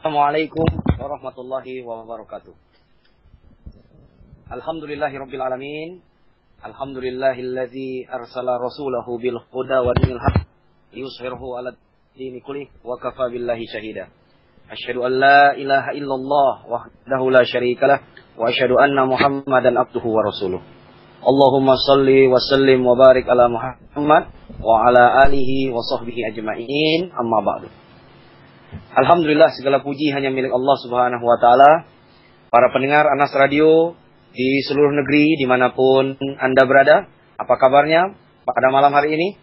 Assalamualaikum warahmatullahi wabarakatuh. Alhamdulillahirabbil alamin. Alhamdulillahilladzi arsala rasulahu bil huda wa dinil haq liyuzhirahu 'ala dini kulli wa kafa billahi shahida. Asyhadu an la ilaha illallah wahdahu la syarikalah wa asyhadu anna Muhammadan abduhu wa rasuluh. Allahumma shalli wa sallim wa barik ala Muhammad wa ala alihi wa sahbihi ajma'in. Amma ba'du. Alhamdulillah, segala puji hanya milik Allah Subhanahu wa ta'ala. Para pendengar Anas Radio di seluruh negeri dimanapun Anda berada, apa kabarnya pada malam hari ini?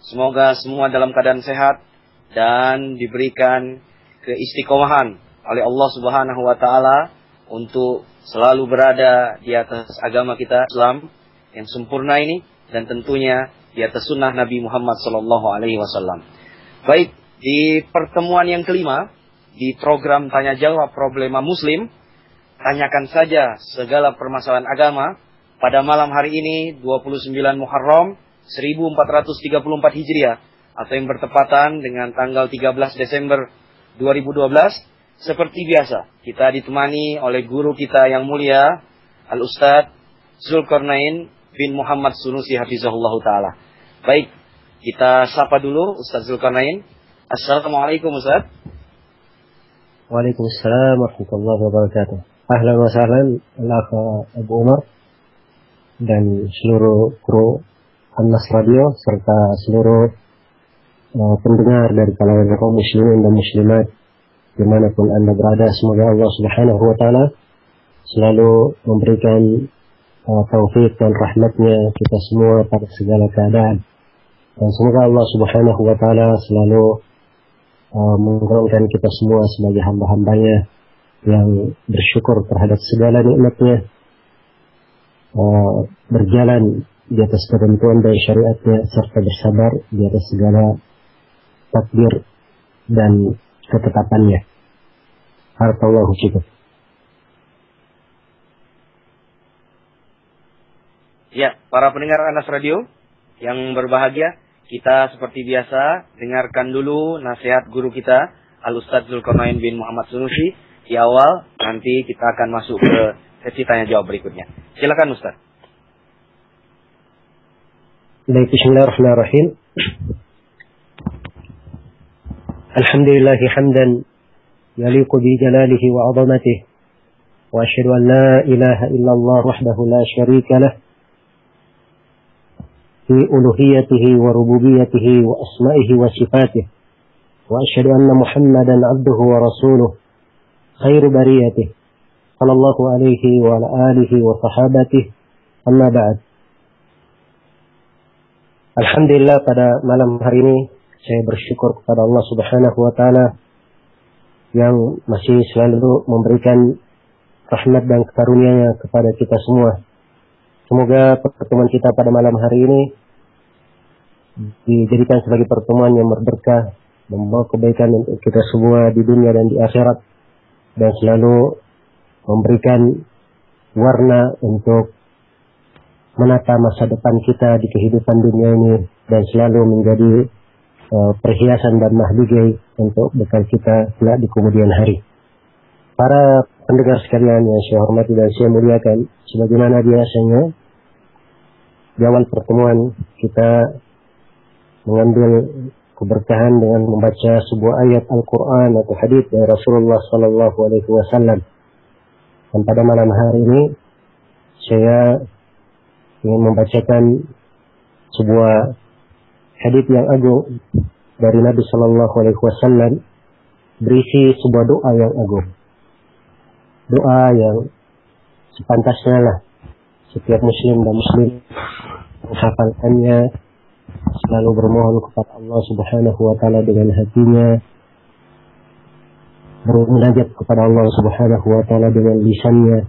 Semoga semua dalam keadaan sehat dan diberikan keistiqomahan oleh Allah Subhanahu wa ta'ala untuk selalu berada di atas agama kita Islam yang sempurna ini, dan tentunya di atas sunnah Nabi Muhammad SAW. Baik, di pertemuan yang kelima, di program Tanya Jawab Problema Muslim, tanyakan saja segala permasalahan agama, pada malam hari ini 29 Muharram 1434 Hijriah, atau yang bertepatan dengan tanggal 13 Desember 2012. Seperti biasa, kita ditemani oleh guru kita yang mulia, Al-Ustadz Zulkarnain bin Muhammad Sunusi hafizahullah ta'ala. Baik, kita sapa dulu Ustadz Zulkarnain. Assalamualaikum Ustaz. Waalaikumsalam warahmatullahi wabarakatuh. Ahlan wa sahlan al-akh Abu Umar dan seluruh kru Anas Radio serta seluruh pendengar dari kalangan kaum muslimin dan muslimat dimanapun Anda berada. Semoga Allah Subhanahu wa ta'ala selalu memberikan taufik dan rahmatnya kita semua pada segala keadaan, dan semoga Allah Subhanahu wa ta'ala selalu menggolongkan kita semua sebagai hamba-hambanya yang bersyukur terhadap segala nikmatnya, berjalan di atas ketentuan dan syariatnya, serta bersabar di atas segala takdir dan ketetapannya. Harakallahu fikum. Ya, para pendengar Anas Radio yang berbahagia, kita seperti biasa dengarkan dulu nasihat guru kita Al-Ustadz Zulkarnain bin Muhammad Sunusi di awal. Nanti kita akan masuk ke sesi tanya jawab berikutnya. Silakan Ustadz. Baik, bismillahirrahmanirrahim. Alhamdulillahi hamdan yaliqu bi jalalihi wa 'azamatihi, wa asyhadu an la ilaha illallah wahdahu la syarika lah في ألوهيته وربوبيته وأسمائه وصفاته، وأشهد أن محمدا عبده ورسوله خير بريته صلى الله عليه وعلى آله وصحابته. أما بعد. Alhamdulillah, pada malam hari ini saya bersyukur kepada Allah Subhanahu wa ta'ala yang masih selalu memberikan rahmat dan karunia-Nya kepada kita semua. Semoga pertemuan kita pada malam hari ini dijadikan sebagai pertemuan yang berberkah, membawa kebaikan untuk kita semua di dunia dan di akhirat, dan selalu memberikan warna untuk menata masa depan kita di kehidupan dunia ini, dan selalu menjadi perhiasan dan mahligai untuk bekal kita kelak di kemudian hari. Para pendengar sekalian yang saya hormati dan saya muliakan, sebagaimana biasanya di awal pertemuan kita mengambil keberkahan dengan membaca sebuah ayat Al-Quran atau hadits dari Rasulullah Sallallahu Alaihi Wasallam. Dan pada malam hari ini saya ingin membacakan sebuah hadits yang agung dari Nabi Sallallahu Alaihi Wasallam, berisi sebuah doa yang agung. Doa yang sepantasnya lah setiap muslim dan muslim menghafalkannya, selalu bermohon kepada Allah Subhanahu wa ta'ala dengan hatinya, bermunajat kepada Allah Subhanahu wa ta'ala dengan lisannya,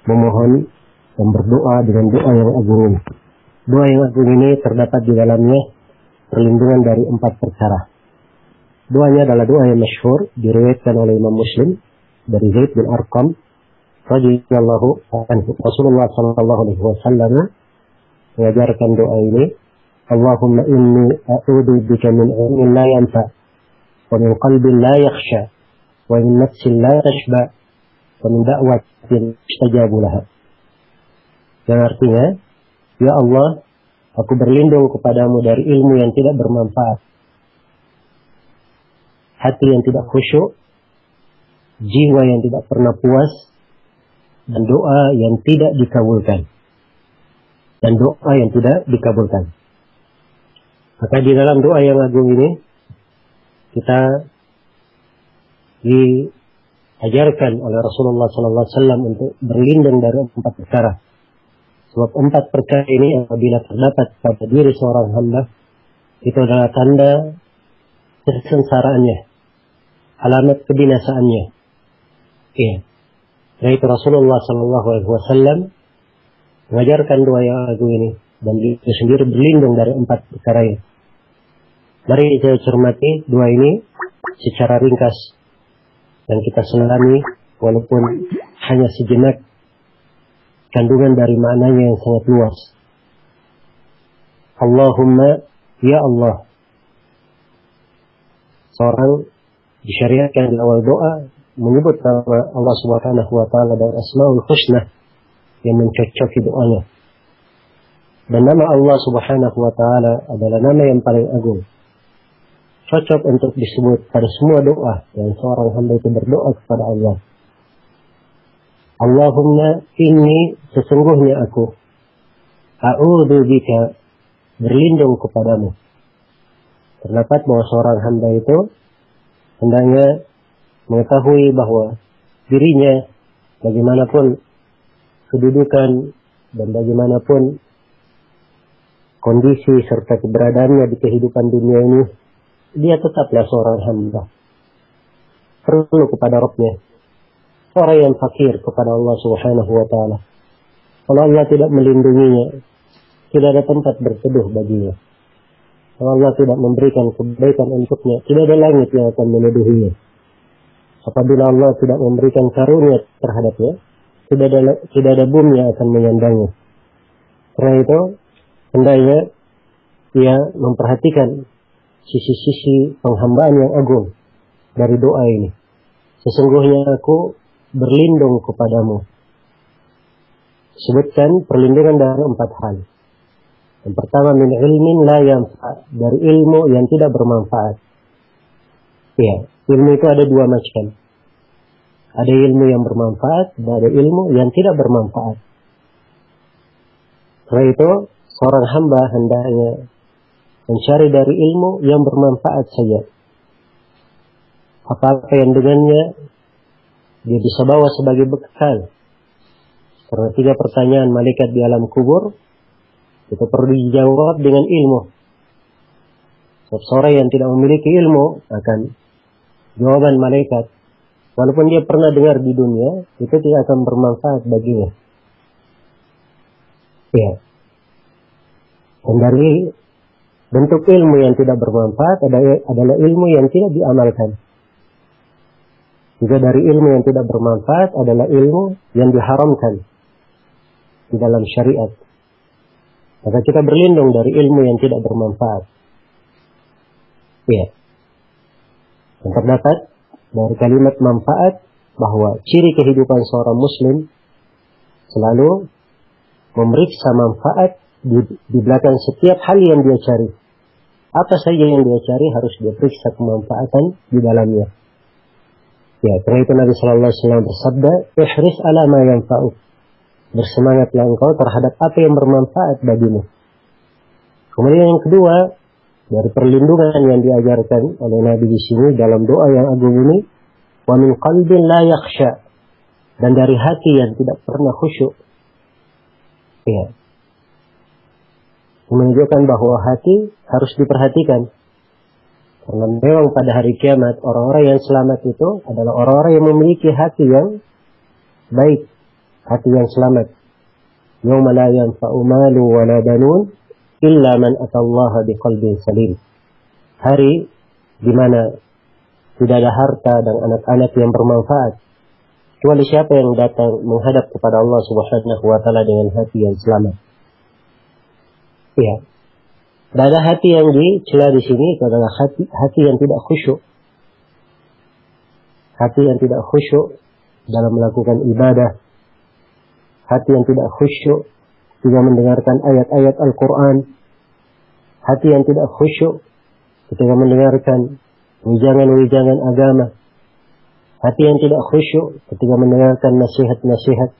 memohon dan berdoa dengan doa yang agung. Doa yang agung ini terdapat di dalamnya perlindungan dari 4 perkara. Doanya adalah doa yang masyhur, diriwayatkan oleh Imam Muslim dari Zaid bin Arqam radhiyallahu anhu. Rasulullah sallallahu alaihi wasallam mengajarkan doa ini, Allahumma inni a'udzu bika min ilmin la yanfa wa min qalbin la yakhsha wa min nafsin la tashba wa min da'watin yustajabu laha. Yang artinya, ya Allah, aku berlindung kepadamu dari ilmu yang tidak bermanfaat, hati yang tidak khusyuk, jiwa yang tidak pernah puas, dan doa yang tidak dikabulkan. Maka di dalam doa yang agung ini, kita diajarkan oleh Rasulullah SAW untuk berlindung dari 4 perkara. Sebab 4 perkara ini apabila terdapat pada diri seorang hamba, itu adalah tanda kesengsaraannya, alamat kebinasaannya. Iya. Nah itu Rasulullah SAW mengajarkan doa yang agung ini, dan dia sendiri berlindung dari 4 perkara ini. Mari kita cermati doa ini secara ringkas dan kita selami, walaupun hanya sejenak, kandungan dari maknanya yang sangat luas. Allahumma, ya Allah. Seorang disyariatkan di awal doa menyebut nama Allah Subhanahu wa taala dan Asmaul Husna yang mencocoki doanya. Dan nama Allah Subhanahu wa taala adalah nama yang paling agung, cocok untuk disebut pada semua doa yang seorang hamba itu berdoa kepada Allah. Allahumma inni, sesungguhnya aku, a'udzu bika, berlindung kepadamu. Terdapat bahwa seorang hamba itu hendaknya mengetahui bahwa dirinya, bagaimanapun kedudukan dan bagaimanapun kondisi serta keberadaannya di kehidupan dunia ini, dia tetaplah seorang hamba, perlu kepada Rabbnya. Orang yang fakir kepada Allah Subhanahu wa ta'ala. Kalau Allah tidak melindunginya, tidak ada tempat berteduh baginya. Kalau Allah tidak memberikan kebaikan untuknya, tidak ada langit yang akan menuduhinya. Apabila Allah tidak memberikan karunia terhadapnya, tidak ada bumi yang akan menyandangnya. Karena itu, hendaknya ia memperhatikan sisi-sisi penghambaan yang agung dari doa ini. Sesungguhnya aku berlindung kepadamu. Sebutkan perlindungan dari 4 hal. Yang pertama, min ilmin la yanfa, dari ilmu yang tidak bermanfaat. Ya, ilmu itu ada 2 macam. Ada ilmu yang bermanfaat dan ada ilmu yang tidak bermanfaat. Karena itu, seorang hamba hendaknya mencari dari ilmu yang bermanfaat saja. Apa-apa yang dengannya dia bisa bawa sebagai bekal. Karena 3 pertanyaan malaikat di alam kubur itu perlu dijawab dengan ilmu. Sebab seorang yang tidak memiliki ilmu akan jawaban malaikat, walaupun dia pernah dengar di dunia, itu tidak akan bermanfaat baginya. Ya. Dan dari bentuk ilmu yang tidak bermanfaat adalah ilmu yang tidak diamalkan. Juga dari ilmu yang tidak bermanfaat adalah ilmu yang diharamkan di dalam syariat. Maka kita berlindung dari ilmu yang tidak bermanfaat. Ya. Dan terdapat dari kalimat manfaat bahwa ciri kehidupan seorang muslim selalu memeriksa manfaat di belakang setiap hal yang dia cari. Apa saja yang dia cari harus dia periksa kemanfaatan di dalamnya. Ya, karena itu Nabi Sallallahu Alaihi Wasallam bersabda, "Ihris ala ma yanfa'uk." Bersemangatlah engkau terhadap apa yang bermanfaat bagimu. Kemudian yang kedua, dari perlindungan yang diajarkan oleh Nabi di sini dalam doa yang agung ini, wa min qalbin la yakhsha, dan dari hati yang tidak pernah khusyuk. Ya. Menunjukkan bahwa hati harus diperhatikan. Karena memang pada hari kiamat orang-orang yang selamat itu adalah orang-orang yang memiliki hati yang baik, hati yang selamat. Yauma la yanfa'u malu wa la banun illa man atallaha biqalbin salim. Hari di mana tidak ada harta dan anak-anak yang bermanfaat kecuali siapa yang datang menghadap kepada Allah Subhanahu wa taala dengan hati yang selamat. Ya. Dan ada hati yang dicela di sini adalah hati yang tidak khusyuk. hati yang tidak khusyuk dalam melakukan ibadah, hati yang tidak khusyuk ketika mendengarkan ayat-ayat Al-Quran, hati yang tidak khusyuk ketika mendengarkan wijangan-wijangan agama, hati yang tidak khusyuk ketika mendengarkan nasihat-nasihat.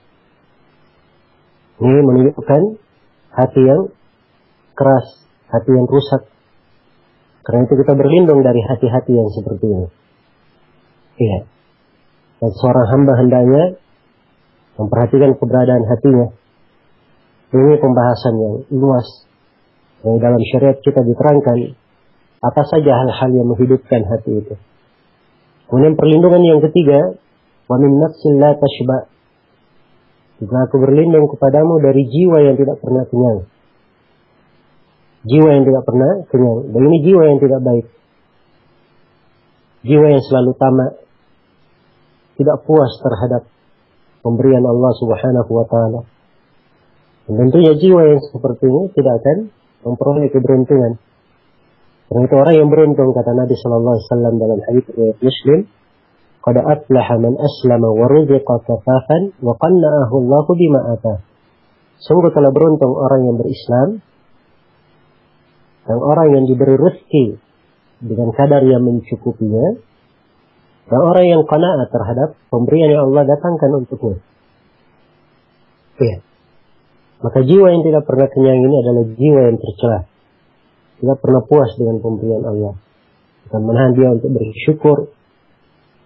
Ini menunjukkan hati yang keras, hati yang rusak. Karena itu kita berlindung dari hati-hati yang seperti ini. Iya. Dan seorang hamba hendaknya memperhatikan keberadaan hatinya. Ini pembahasan yang luas. Yang dalam syariat kita diterangkan apa saja hal-hal yang menghidupkan hati itu. Kemudian perlindungan yang ketiga, wa min nafsin la tashba. Jika aku berlindung kepadamu dari jiwa yang tidak pernah kenyang. Jiwa yang tidak pernah kenyang. Dan ini jiwa yang tidak baik. Jiwa yang selalu tamak, tidak puas terhadap pemberian Allah Subhanahu wa taala. Dan tentunya jiwa yang seperti ini tidak akan memperoleh keberuntungan. Karena itu orang yang beruntung, kata Nabi sallallahu alaihi wasallam dalam hadits riwayat Muslim, qad aflaha man aslama wa ruziqa kafafan wa qanna'ahu Allahu bima atah. Sungguh telah beruntung orang yang berislam dan orang yang diberi rezeki dengan kadar yang mencukupinya, dan orang yang qanaat terhadap pemberian yang Allah datangkan untuknya. Ya. Maka jiwa yang tidak pernah kenyang ini adalah jiwa yang tercela. Tidak pernah puas dengan pemberian Allah. Dan menahan dia untuk bersyukur,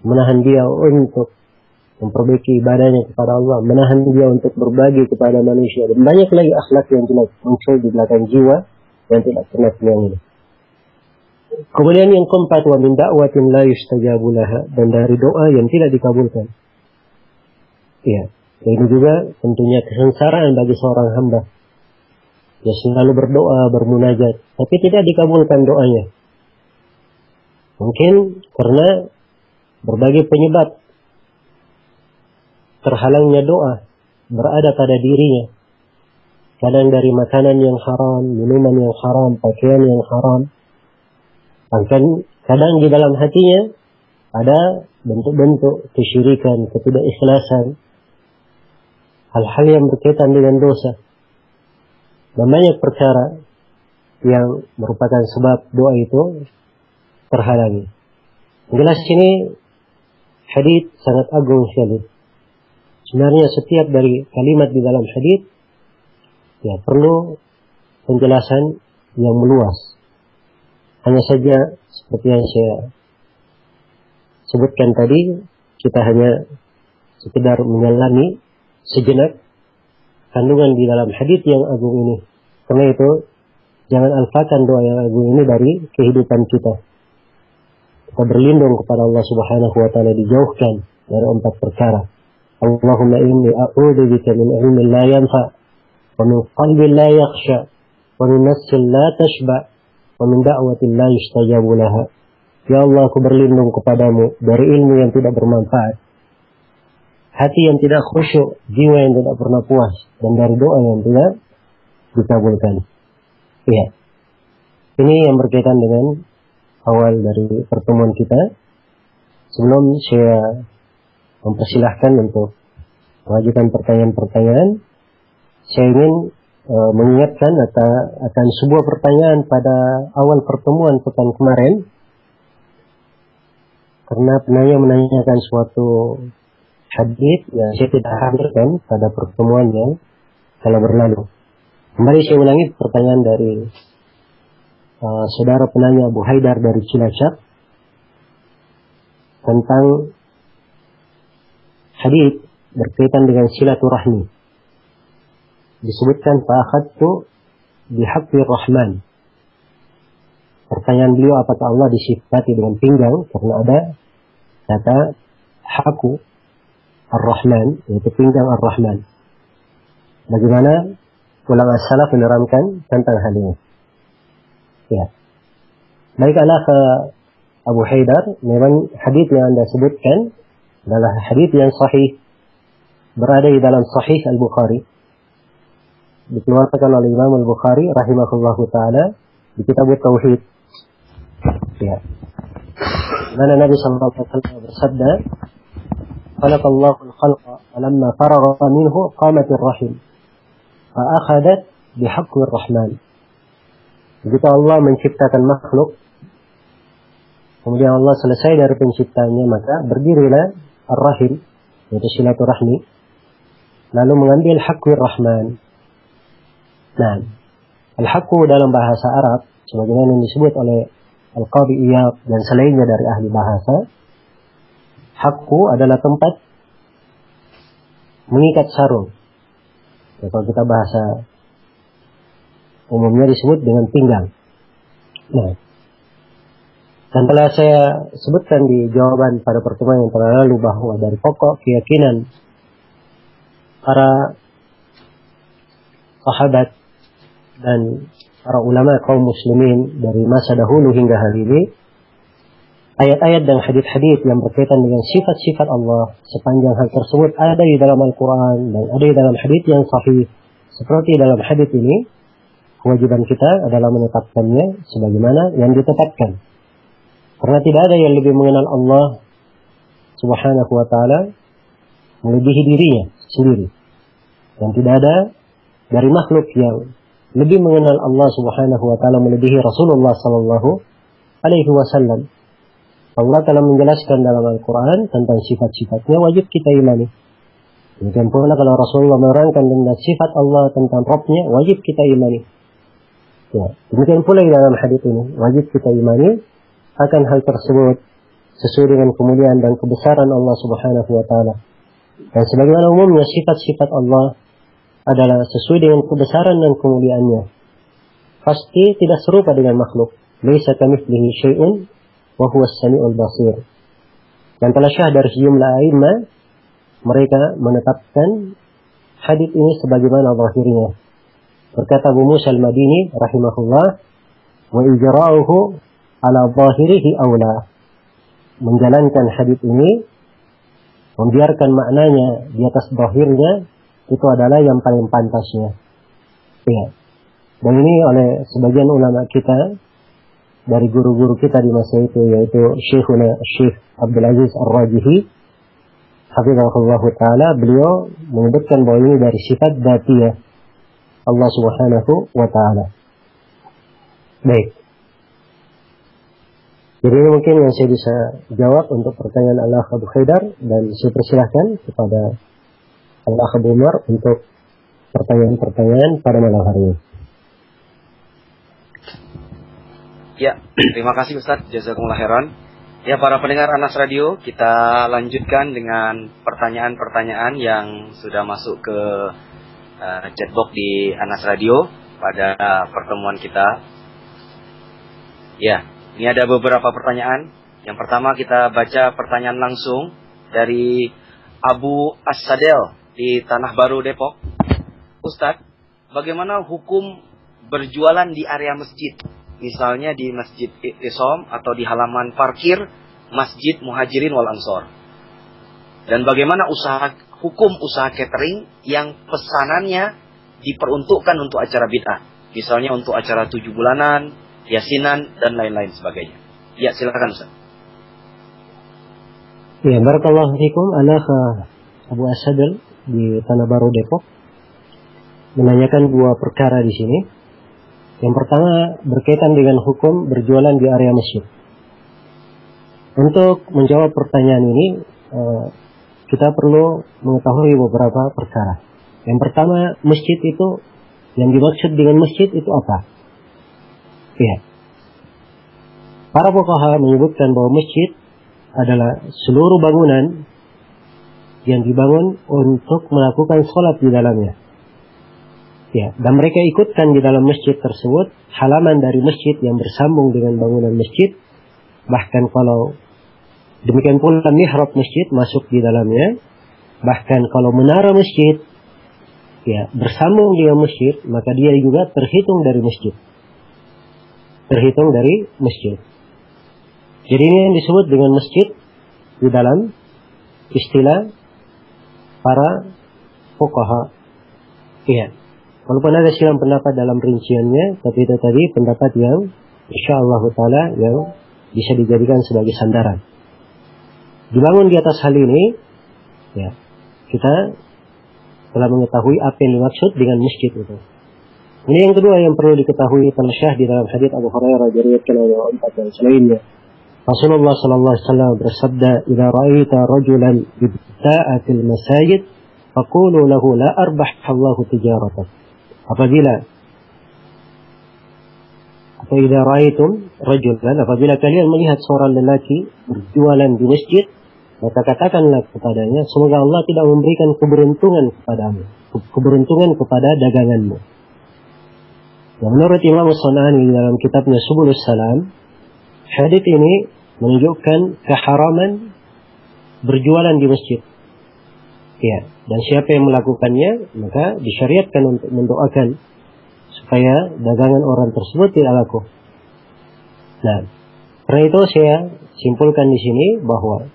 menahan dia untuk memperbaiki ibadahnya kepada Allah, menahan dia untuk berbagi kepada manusia, dan banyak lagi akhlak yang jelek muncul di belakang jiwa yang tidak pernah kenyang ini. Kemudian yang keempat, wa min da'watin la yustajabu laha, dan dari doa yang tidak dikabulkan. Ya, ini juga tentunya kesengsaraan bagi seorang hamba. Dia selalu berdoa, bermunajat, tapi tidak dikabulkan doanya. Mungkin karena berbagai penyebab terhalangnya doa berada pada dirinya. Kadang dari makanan yang haram, minuman yang haram, pakaian yang haram. Bahkan kadang di dalam hatinya ada bentuk-bentuk kesyirikan, ketidakikhlasan, hal-hal yang berkaitan dengan dosa. Dan banyak perkara yang merupakan sebab doa itu terhalangi. Jelas ini hadits sangat agung sekali. Sebenarnya setiap dari kalimat di dalam hadits ya perlu penjelasan yang meluas. Hanya saja seperti yang saya sebutkan tadi, kita hanya sekedar menyelami sejenak kandungan di dalam hadits yang agung ini. Karena itu jangan alpakan doa yang agung ini dari kehidupan kita. Kita berlindung kepada Allah Subhanahu wa taala, dijauhkan dari 4 perkara. Allahumma inni a'udzu bika min ilmin la yanfa, wa min qalbin la yakhsha, wa min nafsin la tashba, wa min da'watin la yustajabu laha. Ya Allah, aku berlindung kepadamu dari ilmu yang tidak bermanfaat, hati yang tidak khusyuk, jiwa yang tidak pernah puas, dan dari doa yang tidak dikabulkan. Iya. Ini yang berkaitan dengan awal dari pertemuan kita. Sebelum saya mempersilahkan untuk mengajukan pertanyaan-pertanyaan, saya ingin mengingatkan akan sebuah pertanyaan pada awal pertemuan pekan kemarin. Karena penanya menanyakan suatu hadits yang saya tidak hadirkan pada pertemuan yang telah berlalu. Kembali saya ulangi pertanyaan dari saudara penanya Abu Haidar dari Cilacap tentang hadits berkaitan dengan silaturahmi. Disebutkan fa'akhadtu bihaqqir rahman. Pertanyaan beliau, apakah Allah disifati dengan pinggang? Karena ada kata haku Ar-Rahman, yaitu pinggang Ar-Rahman. Bagaimana ulama salaf menerangkan tentang hal ini? Ya. Baik, ke Abu Haidar, memang hadits yang Anda sebutkan adalah hadits yang sahih, berada di dalam Sahih Al-Bukhari. Dikeluarkan oleh Imam Al-Bukhari rahimahullahu taala di Kitab Tauhid. Ya. Karena Nabi sallallahu alaihi wasallam bersabda, "Khalaqallahu al-khalqa, falamma faragha minhu qamatir rahim, fa akhadat bihaqqir rahman." Begitu Allah menciptakan makhluk, kemudian Allah selesai dari penciptanya, maka berdirilah ar-rahim, yaitu silaturahmi, lalu mengambil haqqir rahman. Nah, al-haqqu dalam bahasa Arab, sebagaimana yang disebut oleh Al-Qadhi Iyad dan selainnya dari ahli bahasa, haqqu adalah tempat mengikat sarung. Ya, kalau kita bahasa umumnya disebut dengan pinggang. Nah, dan telah saya sebutkan di jawaban pada pertemuan yang telah lalu bahwa dari pokok keyakinan para sahabat dan para ulama kaum muslimin dari masa dahulu hingga hari ini, ayat-ayat dan hadits-hadits yang berkaitan dengan sifat-sifat Allah sepanjang hal tersebut ada di dalam Al-Quran dan ada di dalam hadits yang sahih. Seperti dalam hadits ini, kewajiban kita adalah menetapkannya sebagaimana yang ditetapkan. Karena tidak ada yang lebih mengenal Allah Subhanahu wa ta'ala melebihi dirinya sendiri. Dan tidak ada dari makhluk yang lebih mengenal Allah Subhanahu wa ta'ala melebihi Rasulullah sallallahu alaihi wasallam. Allah telah menjelaskan dalam Al-Quran tentang sifat-sifatnya, wajib kita imani. Demikian pula kalau Rasulullah menerangkan tentang sifat Allah, tentang Rabbnya, wajib kita imani. Ya, demikian pula di dalam hadits ini, wajib kita imani akan hal tersebut sesuai dengan kemuliaan dan kebesaran Allah Subhanahu wa ta'ala. Dan sebagaimana umumnya sifat-sifat Allah adalah sesuai dengan kebesaran dan kemuliaannya, pasti tidak serupa dengan makhluk. Laisa kamitslihi syai'un wa huwas samiul basir. Dan telah syah dari sejumlah a'immah, mereka menetapkan hadits ini sebagaimana zahirnya. Berkata Abu Musa al-Madini rahimahullah, wa ijra'uhu ala zahirihi aula. Menjalankan hadits ini, membiarkan maknanya di atas zahirnya, itu adalah yang paling pantasnya. Ya. Dan ini oleh sebagian ulama kita, dari guru-guru kita di masa itu, yaitu Syekh Abdul Aziz Ar-Rajihi, hafizahullah ta'ala, beliau menyebutkan bahwa ini dari sifat dzatiyah Allah Subhanahu wa ta'ala. Baik. Jadi ini mungkin yang saya bisa jawab untuk pertanyaan Allah Abu Haidar, dan saya persilahkan kepada Allah Abu Umar untuk pertanyaan-pertanyaan pada malam hari ini. Ya, terima kasih Ustaz, jazakumullah khairan. Ya, para pendengar Anas Radio, kita lanjutkan dengan pertanyaan-pertanyaan yang sudah masuk ke chatbox di Anas Radio pada pertemuan kita. Ya, ini ada beberapa pertanyaan. Yang pertama kita baca pertanyaan langsung dari Abu As-Sadel di Tanah Baru, Depok. Ustadz, bagaimana hukum berjualan di area masjid? Misalnya di Masjid Iqtisam atau di halaman parkir Masjid Muhajirin wal Ansor. Dan bagaimana hukum usaha catering yang pesanannya diperuntukkan untuk acara bid'ah. Misalnya untuk acara 7 bulanan, yasinan, dan lain-lain sebagainya. Ya, silakan Ustaz. Ya, barakallahu fikum. Anak Abu As-Sadel di Tanah Baru, Depok, menanyakan 2 perkara di sini. Yang pertama berkaitan dengan hukum berjualan di area masjid. Untuk menjawab pertanyaan ini, kita perlu mengetahui beberapa perkara. Yang pertama, masjid itu, yang dimaksud dengan masjid itu apa? Ya. Para fuqaha menyebutkan bahwa masjid adalah seluruh bangunan yang dibangun untuk melakukan sholat di dalamnya. Ya, dan mereka ikutkan di dalam masjid tersebut halaman dari masjid yang bersambung dengan bangunan masjid. Bahkan kalau demikian pula mihrab masjid masuk di dalamnya. Bahkan kalau menara masjid ya bersambung dengan masjid, maka dia juga terhitung dari masjid. Terhitung dari masjid. Jadi ini yang disebut dengan masjid di dalam istilah para fuqaha. Iya. Walaupun ada silang pendapat dalam rinciannya, tapi itu tadi pendapat yang insyaallah ta'ala yang bisa dijadikan sebagai sandaran. dibangun di atas hal ini, ya, kita telah mengetahui apa yang dimaksud dengan masjid itu. Ini yang kedua yang perlu diketahui tersyah di dalam hadits Abu Hurairah diriwayatkan oleh empat dan selainnya. Rasulullah sallallahu alaihi wasallam bersabda, "Idza ra'aita rajulan ibta'a fil masajid, faqulu lahu la arbahallahu tijaratak." Idza ra'aitum rajulan, apabila kalian melihat seorang lelaki berjualan di masjid, maka katakanlah kepadanya, semoga Allah tidak memberikan keberuntungan kepadamu, keberuntungan kepada daganganmu. Nah, menurut Imam As-San'ani dalam kitabnya Subulus Salam, hadits ini menunjukkan keharaman berjualan di masjid. Ya, dan siapa yang melakukannya, maka disyariatkan untuk mendoakan supaya dagangan orang tersebut tidak laku. Nah, karena itu saya simpulkan di sini bahwa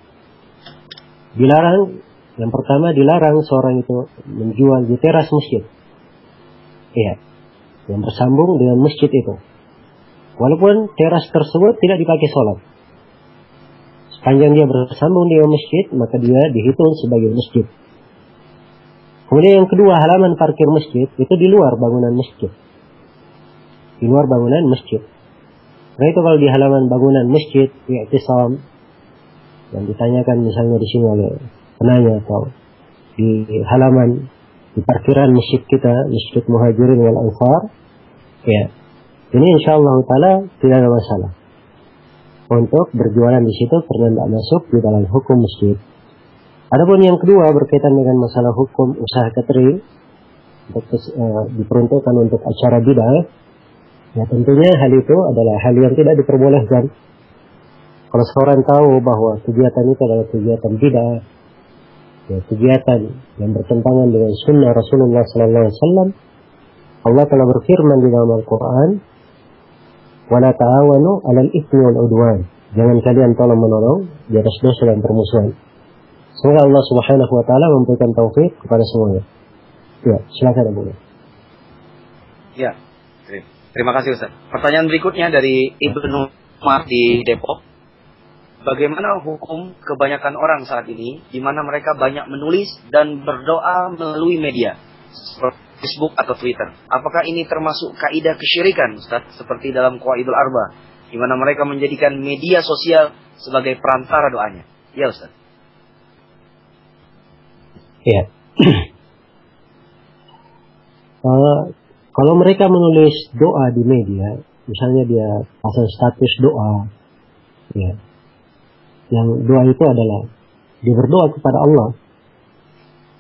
dilarang, yang pertama dilarang seorang itu menjual di teras masjid. Ya, yang bersambung dengan masjid itu. Walaupun teras tersebut tidak dipakai sholat, sepanjang dia bersambung dengan masjid, maka dia dihitung sebagai masjid. Kemudian yang kedua, halaman parkir masjid itu di luar bangunan masjid. Di luar bangunan masjid. Nah itu kalau di halaman bangunan masjid, i'tisam, yang ditanyakan misalnya di sini oleh penanya, atau di halaman, di parkiran masjid kita, Masjid Muhajirin wal Ansar, ya, ini insyaallah ta'ala tidak ada masalah untuk berjualan di situ karena tidak masuk di dalam hukum masjid. Adapun yang kedua berkaitan dengan masalah hukum usaha catering, diperuntukkan untuk acara bid'ah, ya tentunya hal itu adalah hal yang tidak diperbolehkan. Kalau seorang tahu bahwa kegiatan itu adalah kegiatan bid'ah, ya, kegiatan yang bertentangan dengan sunnah Rasulullah SAW, Allah telah berfirman di dalam Al-Quran, "Wala ta'awanu 'alal itsmi wal 'udwan." Jangan kalian tolong menolong di atas dosa dan permusuhan. Semoga Allah Subhanahu wa taala memberikan taufik kepada semuanya. Ya, silakan Abu. Ya. Terima kasih Ustaz. Pertanyaan berikutnya dari Ibnu Umar di Depok. Bagaimana hukum kebanyakan orang saat ini di mana mereka banyak menulis dan berdoa melalui media seperti Facebook atau Twitter? Apakah ini termasuk kaidah kesyirikan Ustaz, seperti dalam Qawaidul Arba, di mana mereka menjadikan media sosial sebagai perantara doanya? Ya Ustaz. Ya. Kalau mereka menulis doa di media, misalnya dia pasang status doa, ya, yang doa itu adalah dia berdoa kepada Allah,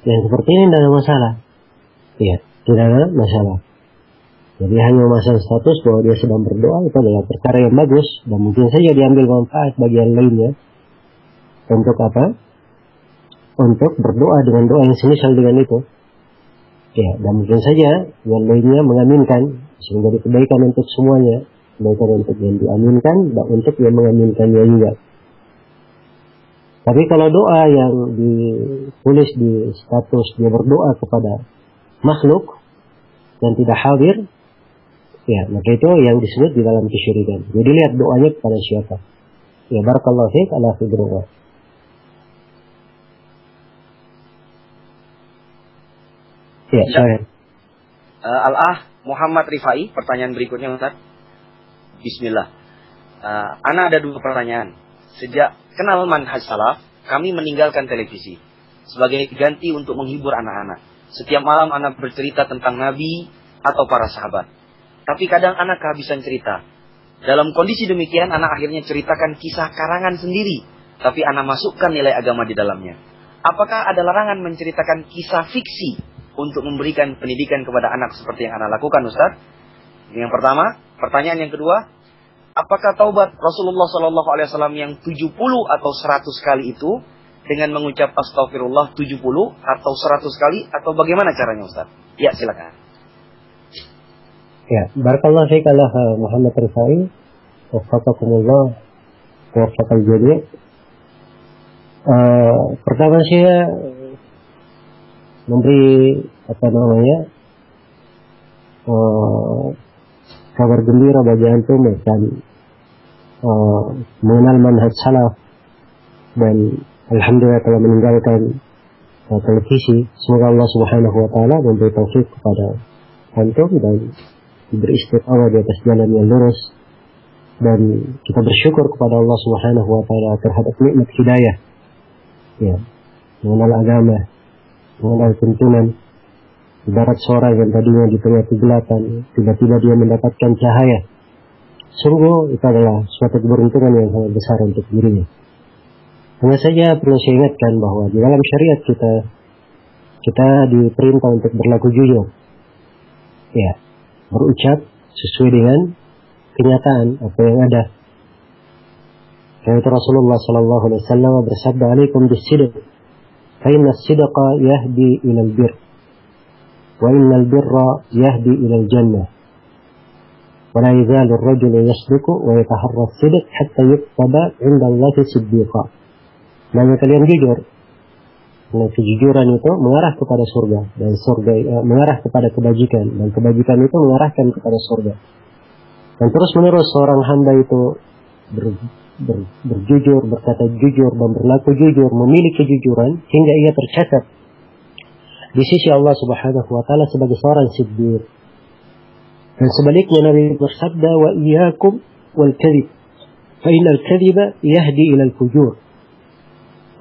yang seperti ini tidak ada masalah, ya, tidak ada masalah. Jadi hanya memasang status bahwa dia sedang berdoa itu adalah perkara yang bagus dan mungkin saja diambil manfaat bagi yang lainnya. Untuk apa? Untuk berdoa dengan doa yang semisal dengan itu. Ya, dan mungkin saja yang lainnya mengaminkan, sehingga jadi kebaikan untuk semuanya, kebaikan untuk yang diaminkan dan untuk yang mengaminkannya juga. Tapi kalau doa yang ditulis di status dia berdoa kepada makhluk yang tidak hadir, ya, maka itu yang disebut di dalam kesyirikan. Jadi lihat doanya kepada siapa. Ya, barakallahu fiik ala khidrullah. Ya, saya. Al-Ah Muhammad Rifai, pertanyaan berikutnya Ustaz. Bismillah. Ana ada dua pertanyaan. Sejak kenal manhaj salaf, kami meninggalkan televisi sebagai ganti untuk menghibur anak-anak. Setiap malam anak bercerita tentang Nabi atau para sahabat. Tapi kadang anak kehabisan cerita. Dalam kondisi demikian, anak akhirnya ceritakan kisah karangan sendiri, tapi anak masukkan nilai agama di dalamnya. Apakah ada larangan menceritakan kisah fiksi untuk memberikan pendidikan kepada anak seperti yang anak lakukan, Ustaz? Ini yang pertama. Pertanyaan yang kedua, apakah taubat Rasulullah SAW yang 70 atau 100 kali itu dengan mengucap astagfirullah 70 atau 100 kali, atau bagaimana caranya, Ustaz? Ya, silakan. Ya, barakallahu fiik Allah Muhammad Rifai, waffaqakumullah, waffaqal jami'. Pertama saya memberi kabar gembira bagi antum dan mengenal manhaj salaf dan alhamdulillah telah meninggalkan televisi. Semoga Allah Subhanahu wa taala memberi taufik kepada antum dan beristiqamah di atas jalan yang lurus, dan kita bersyukur kepada Allah Subhanahu wa taala terhadap nikmat hidayah, ya, mengenal agama, mengenal tuntunan. Ibarat seorang yang tadinya di tengah kegelapan, tiba-tiba dia mendapatkan cahaya. Sungguh itu adalah suatu keberuntungan yang sangat besar untuk dirinya. Hanya saja perlu saya ingatkan bahwa di dalam syariat kita diperintah untuk berlaku jujur, ya, berucap sesuai dengan kenyataan apa yang ada. Karena itu Rasulullah sallallahu alaihi wasallam bersabda, "Alaikum bis-sidq, fa inna as-sidqa yahdi ila al-birr, wa inna al-birra yahdi ila al-jannah. Wa la yazalu ar-rajulu yasduqu wa yataharra as-sidq hatta yuktaba 'inda Allahi siddiqa." Maka kalian jujur. Nah, kejujuran itu mengarah kepada surga, dan surga mengarah kepada kebajikan, dan kebajikan itu mengarahkan kepada surga. Dan terus menerus seorang hamba itu berjujur, berkata jujur, dan berlaku jujur, memiliki kejujuran hingga ia tercatat di sisi Allah Subhanahu wa taala sebagai seorang siddiq. Dan sebaliknya Nabi bersabda, "Wa iyyakum wal kadhib, fa innal kadhiba yahdi ila al-fujur,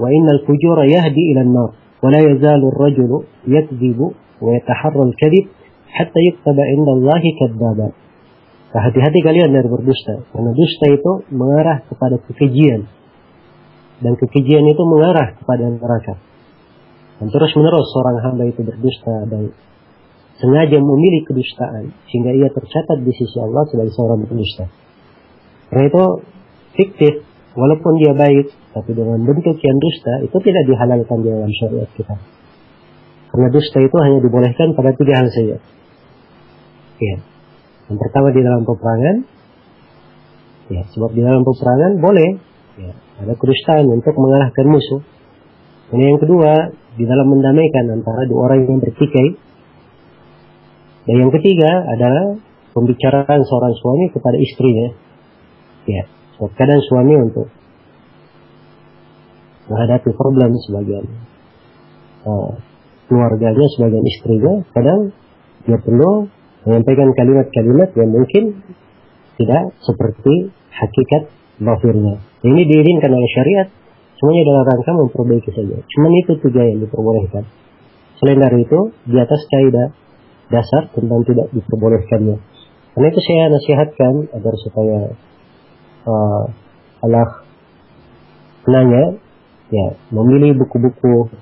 wa innal fujura yahdi ila an-nar, wa la yazalu ar-rajulu yakdhibu wa yataharra al-kadhib hatta yuktaba 'inda Allahi kadzdzaba." Hati-hati kalian dari berdusta, karena dusta itu mengarah kepada kekejian, dan kekejian itu mengarah kepada neraka. Dan terus menerus seorang hamba itu berdusta dan sengaja memilih kedustaan sehingga ia tercatat di sisi Allah sebagai seorang berdusta. Karena itu fiktif, walaupun dia baik, tapi dengan bentuk yang dusta itu tidak dihalalkan di dalam syariat kita. Karena dusta itu hanya dibolehkan pada 3 hal saja. Ya. Yang pertama di dalam peperangan, ya, sebab di dalam peperangan boleh, ya, ada kedustaan untuk mengalahkan musuh. Dan yang kedua, di dalam mendamaikan antara 2 orang yang bertikai. Dan yang ketiga adalah pembicaraan seorang suami kepada istrinya. Ya, sebab kadang suami untuk menghadapi problem sebagian keluarganya, sebagian istrinya, kadang dia perlu menyampaikan kalimat-kalimat yang mungkin tidak seperti hakikat zahirnya. Ini diizinkan oleh syariat, semuanya dalam rangka memperbaiki saja. Cuma itu 3 yang diperbolehkan. Selain dari itu, di atas kaidah dasar tentang tidak diperbolehkannya. Karena itu saya nasihatkan agar supaya penanya, ya, memilih buku-buku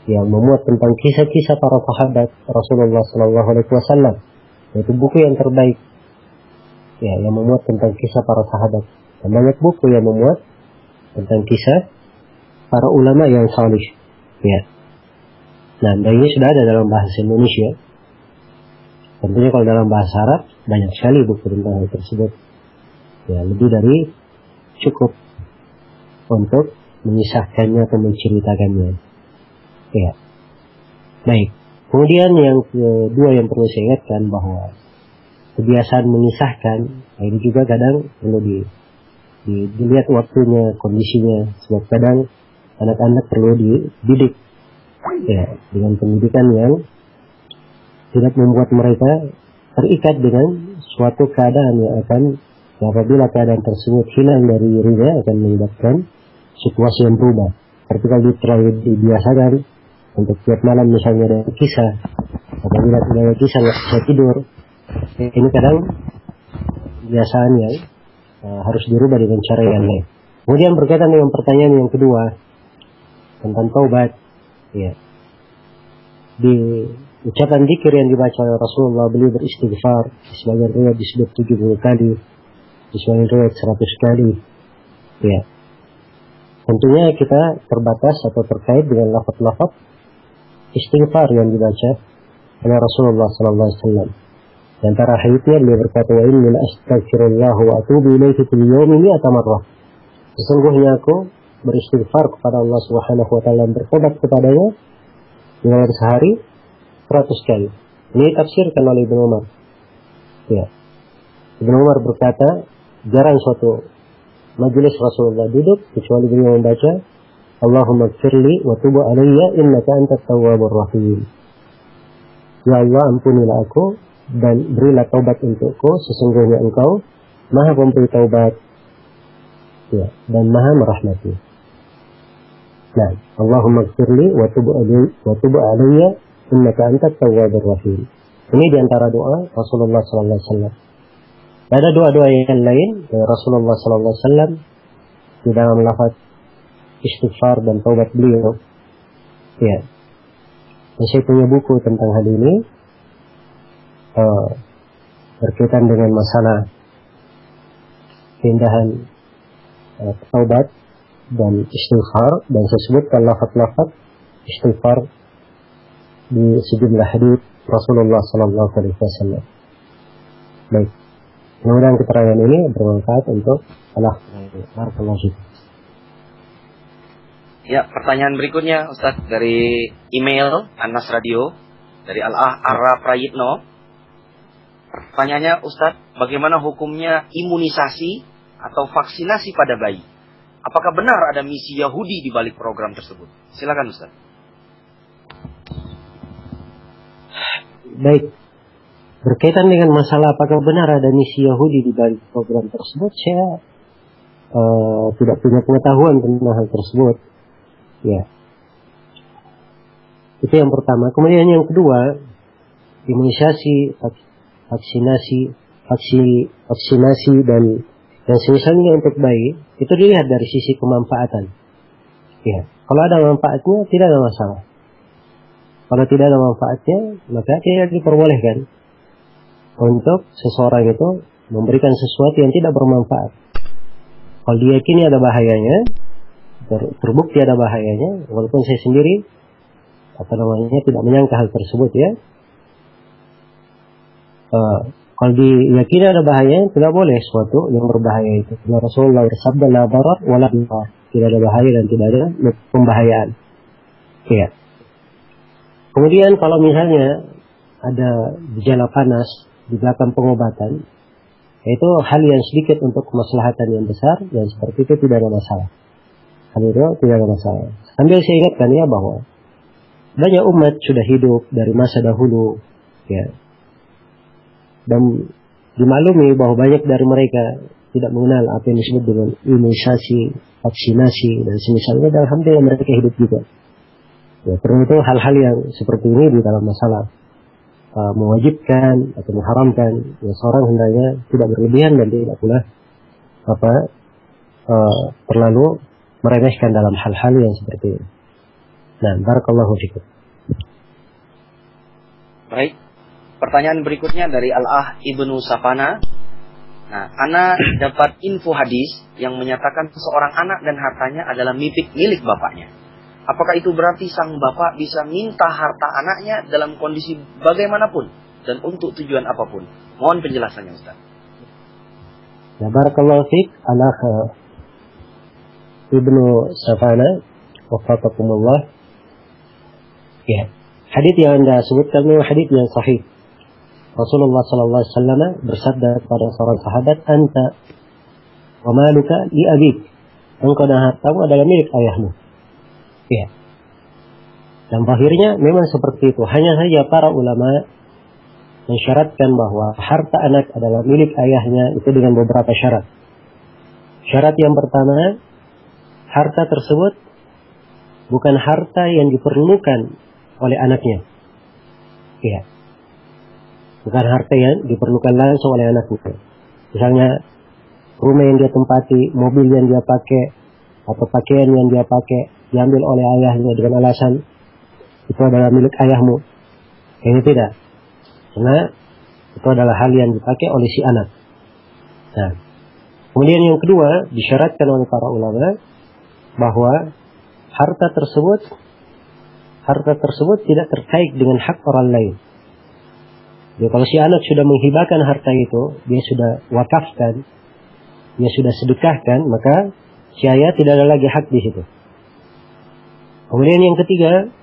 yang memuat tentang kisah-kisah para sahabat Rasulullah SAW. Itu buku yang terbaik, ya, yang memuat tentang kisah para sahabat. Dan banyak buku yang memuat tentang kisah para ulama yang salih, ya. Nah, dan ini sudah ada dalam bahasa Indonesia. Tentunya kalau dalam bahasa Arab banyak sekali buku tentang hal tersebut. Ya, lebih dari cukup untuk mengisahkannya atau menceritakannya. Ya. Baik. Kemudian yang kedua yang perlu saya ingatkan bahwa kebiasaan mengisahkan ini juga kadang perlu dilihat waktunya, kondisinya. Sebab kadang anak-anak perlu dididik, ya, dengan pendidikan yang tidak membuat mereka terikat dengan suatu keadaan yang apabila keadaan tersebut hilang dari dirinya akan menyebabkan situasi yang berubah. Seperti kalau terlalu dibiasakan untuk tiap malam misalnya ada kisah, apabila tidak ada kisah nggak bisa tidur. Ini kadang kebiasaan yang harus dirubah dengan cara yang lain. Kemudian berkaitan dengan pertanyaan yang kedua tentang taubat, ya, di ucapan zikir yang dibaca oleh Rasulullah, beliau beristighfar, di sebagian riwayat disebut 70 kali, di sebagian riwayat 100 kali. Ya. Tentunya kita terbatas atau terkait dengan lafaz-lafaz istighfar yang dibaca oleh Rasulullah SAW. Di antara haditsnya beliau berkata, "Wa inni la astaghfirullah wa atubu ilaihi fil yawmi 100 marrah." Sesungguhnya aku beristighfar kepada Allah Subhanahu wa taala dan bertobat kepadanya dalam sehari 100 kali. Ini tafsirkan oleh Ibnu Umar. Ya. Ibnu Umar berkata, jarang suatu majelis Rasulullah duduk kecuali beliau membaca Allahumma ighfirli wa tub alayya innaka antat tawwabur rahim. Ya Allah, ampunilah aku dan berilah taubat untukku, sesungguhnya Engkau Maha Pemberi taubat, ya, dan Maha merahmati. Nah, Allahumma ighfirli wa tub alayya innaka antat tawwabur rahim. Ini diantara doa Rasulullah sallallahu alaihi wasallam. Ada doa-doa yang lain dari Rasulullah sallallahu alaihi wasallam di dalam lafaz istighfar dan taubat beliau. Ya. Dan saya punya buku tentang hal ini berkaitan dengan masalah keindahan taubat dan istighfar, dan saya sebutkan lafaz-lafaz istighfar di sejumlah hadits Rasulullah sallallahu alaihi wasallam. Baik. Mudah-mudahan keterangan ini bermanfaat untuk barakallahu fiik. Ya, pertanyaan berikutnya Ustaz dari email Anas Radio dari Ara Prayitno. Pertanyaannya, Ustaz, bagaimana hukumnya imunisasi atau vaksinasi pada bayi? Apakah benar ada misi Yahudi di balik program tersebut? Silakan Ustaz. Baik. Berkaitan dengan masalah apakah benar ada misi Yahudi di balik program tersebut, saya tidak punya pengetahuan tentang hal tersebut. Ya. Itu yang pertama. Kemudian yang kedua, imunisasi, vaksinasi dan yang semisalnya untuk bayi itu dilihat dari sisi kemanfaatan. Ya. Kalau ada manfaatnya tidak ada masalah. Kalau tidak ada manfaatnya, maka tidak diperbolehkan untuk seseorang itu memberikan sesuatu yang tidak bermanfaat. Kalau diyakini ada bahayanya, terbukti ada bahayanya, walaupun saya sendiri tidak menyangka hal tersebut, ya. Kalau diyakini ada bahayanya, tidak boleh sesuatu yang berbahaya itu. Karena Rasulullah bersabda, la darar wa la dirar, tidak ada bahaya dan tidak ada pembahayaan. Ya. Kemudian kalau misalnya ada gejala panas di belakang pengobatan, itu hal yang sedikit untuk kemaslahatan yang besar, dan seperti itu tidak ada masalah. Hal itu tidak ada masalah. Sambil saya ingatkan ya bahwa banyak umat sudah hidup dari masa dahulu, ya, dan dimaklumi bahwa banyak dari mereka tidak mengenal apa yang disebut dengan imunisasi, vaksinasi dan semisalnya, dan alhamdulillah mereka hidup juga. Ya, karena itu hal-hal yang seperti ini di dalam masalah mewajibkan atau mengharamkan, ya, seorang hendaknya tidak berlebihan dan tidak pula terlalu meremehkan dalam hal-hal yang seperti ini. Nah, barakallahu fikum. Baik. Pertanyaan berikutnya dari Al-Ah Ibnu Safana. Nah, Ana dapat info hadis yang menyatakan seorang anak dan hartanya adalah milik bapaknya. Apakah itu berarti sang bapak bisa minta harta anaknya dalam kondisi bagaimanapun dan untuk tujuan apapun? Mohon penjelasannya, Ustaz. Ya, barakallahu fik, Al-Ah Ibnu Safana, wafaqakumullah. Ya, hadits yang Anda sebutkan memang hadits yang sahih. Rasulullah sallallahu alaihi wasallam bersabda kepada seorang sahabat, "Anta wa maluka li abik." Engkau dan hartamu adalah milik ayahmu. Ya. Dan akhirnya memang seperti itu. Hanya saja para ulama mensyaratkan bahwa harta anak adalah milik ayahnya itu dengan beberapa syarat. Syarat yang pertama, harta tersebut bukan harta yang diperlukan oleh anaknya. Ya. Bukan harta yang diperlukan langsung oleh anaknya. Misalnya rumah yang dia tempati, mobil yang dia pakai, atau pakaian yang dia pakai diambil oleh ayahnya dengan alasan itu adalah milik ayahmu. Ini tidak. Karena itu adalah hal yang dipakai oleh si anak. Nah, kemudian yang kedua disyaratkan oleh para ulama bahwa harta tersebut tidak terkait dengan hak orang lain. Jadi kalau si anak sudah menghibahkan harta itu, dia sudah wakafkan, dia sudah sedekahkan, maka si ayah tidak ada lagi hak di situ. Kemudian yang ketiga,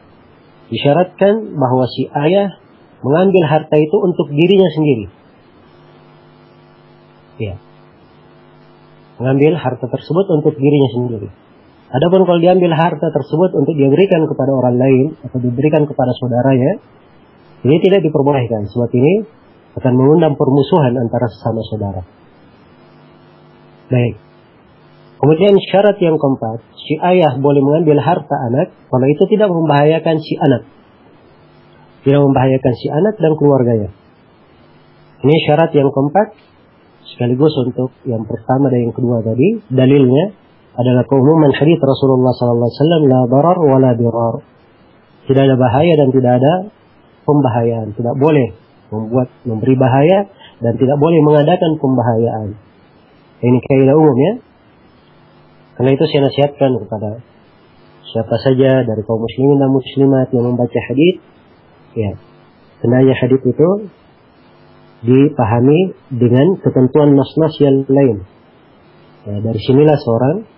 disyaratkan bahwa si ayah mengambil harta itu untuk dirinya sendiri. Ya. Mengambil harta tersebut untuk dirinya sendiri. Adapun kalau diambil harta tersebut untuk diberikan kepada orang lain atau diberikan kepada saudaranya, ini tidak diperbolehkan. Sebab ini akan mengundang permusuhan antara sesama saudara. Baik. Kemudian syarat yang keempat, si ayah boleh mengambil harta anak kalau itu tidak membahayakan si anak. Tidak membahayakan si anak dan keluarganya. Ini syarat yang keempat, sekaligus untuk yang pertama dan yang kedua tadi. Dalilnya adalah keumuman hadits Rasulullah SAW, la darar wa la dirar. Tidak ada bahaya dan tidak ada pembahayaan. Tidak boleh memberi bahaya dan tidak boleh mengadakan pembahayaan. Ini kaidah umum ya. Karena itu saya nasihatkan kepada siapa saja dari kaum muslimin dan muslimat yang membaca hadits, ya, hendaknya hadits itu dipahami dengan ketentuan nas-nas yang lain. Ya, dari sinilah seorang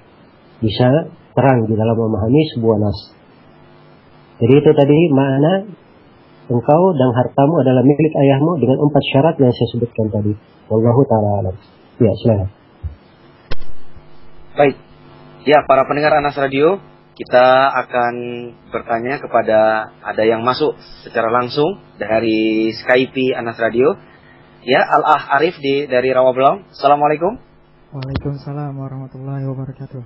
bisa terang di dalam memahami sebuah nas. Jadi itu tadi makna engkau dan hartamu adalah milik ayahmu dengan 4 syarat yang saya sebutkan tadi. Wallahu ta'ala alam. Ya, silakan. Baik. Ya, para pendengar Anas Radio, kita akan bertanya kepada ada yang masuk secara langsung dari Skype Anas Radio. Ya, Al-Ah Arif dari Rawabelong. Assalamualaikum. Waalaikumsalam warahmatullahi wabarakatuh.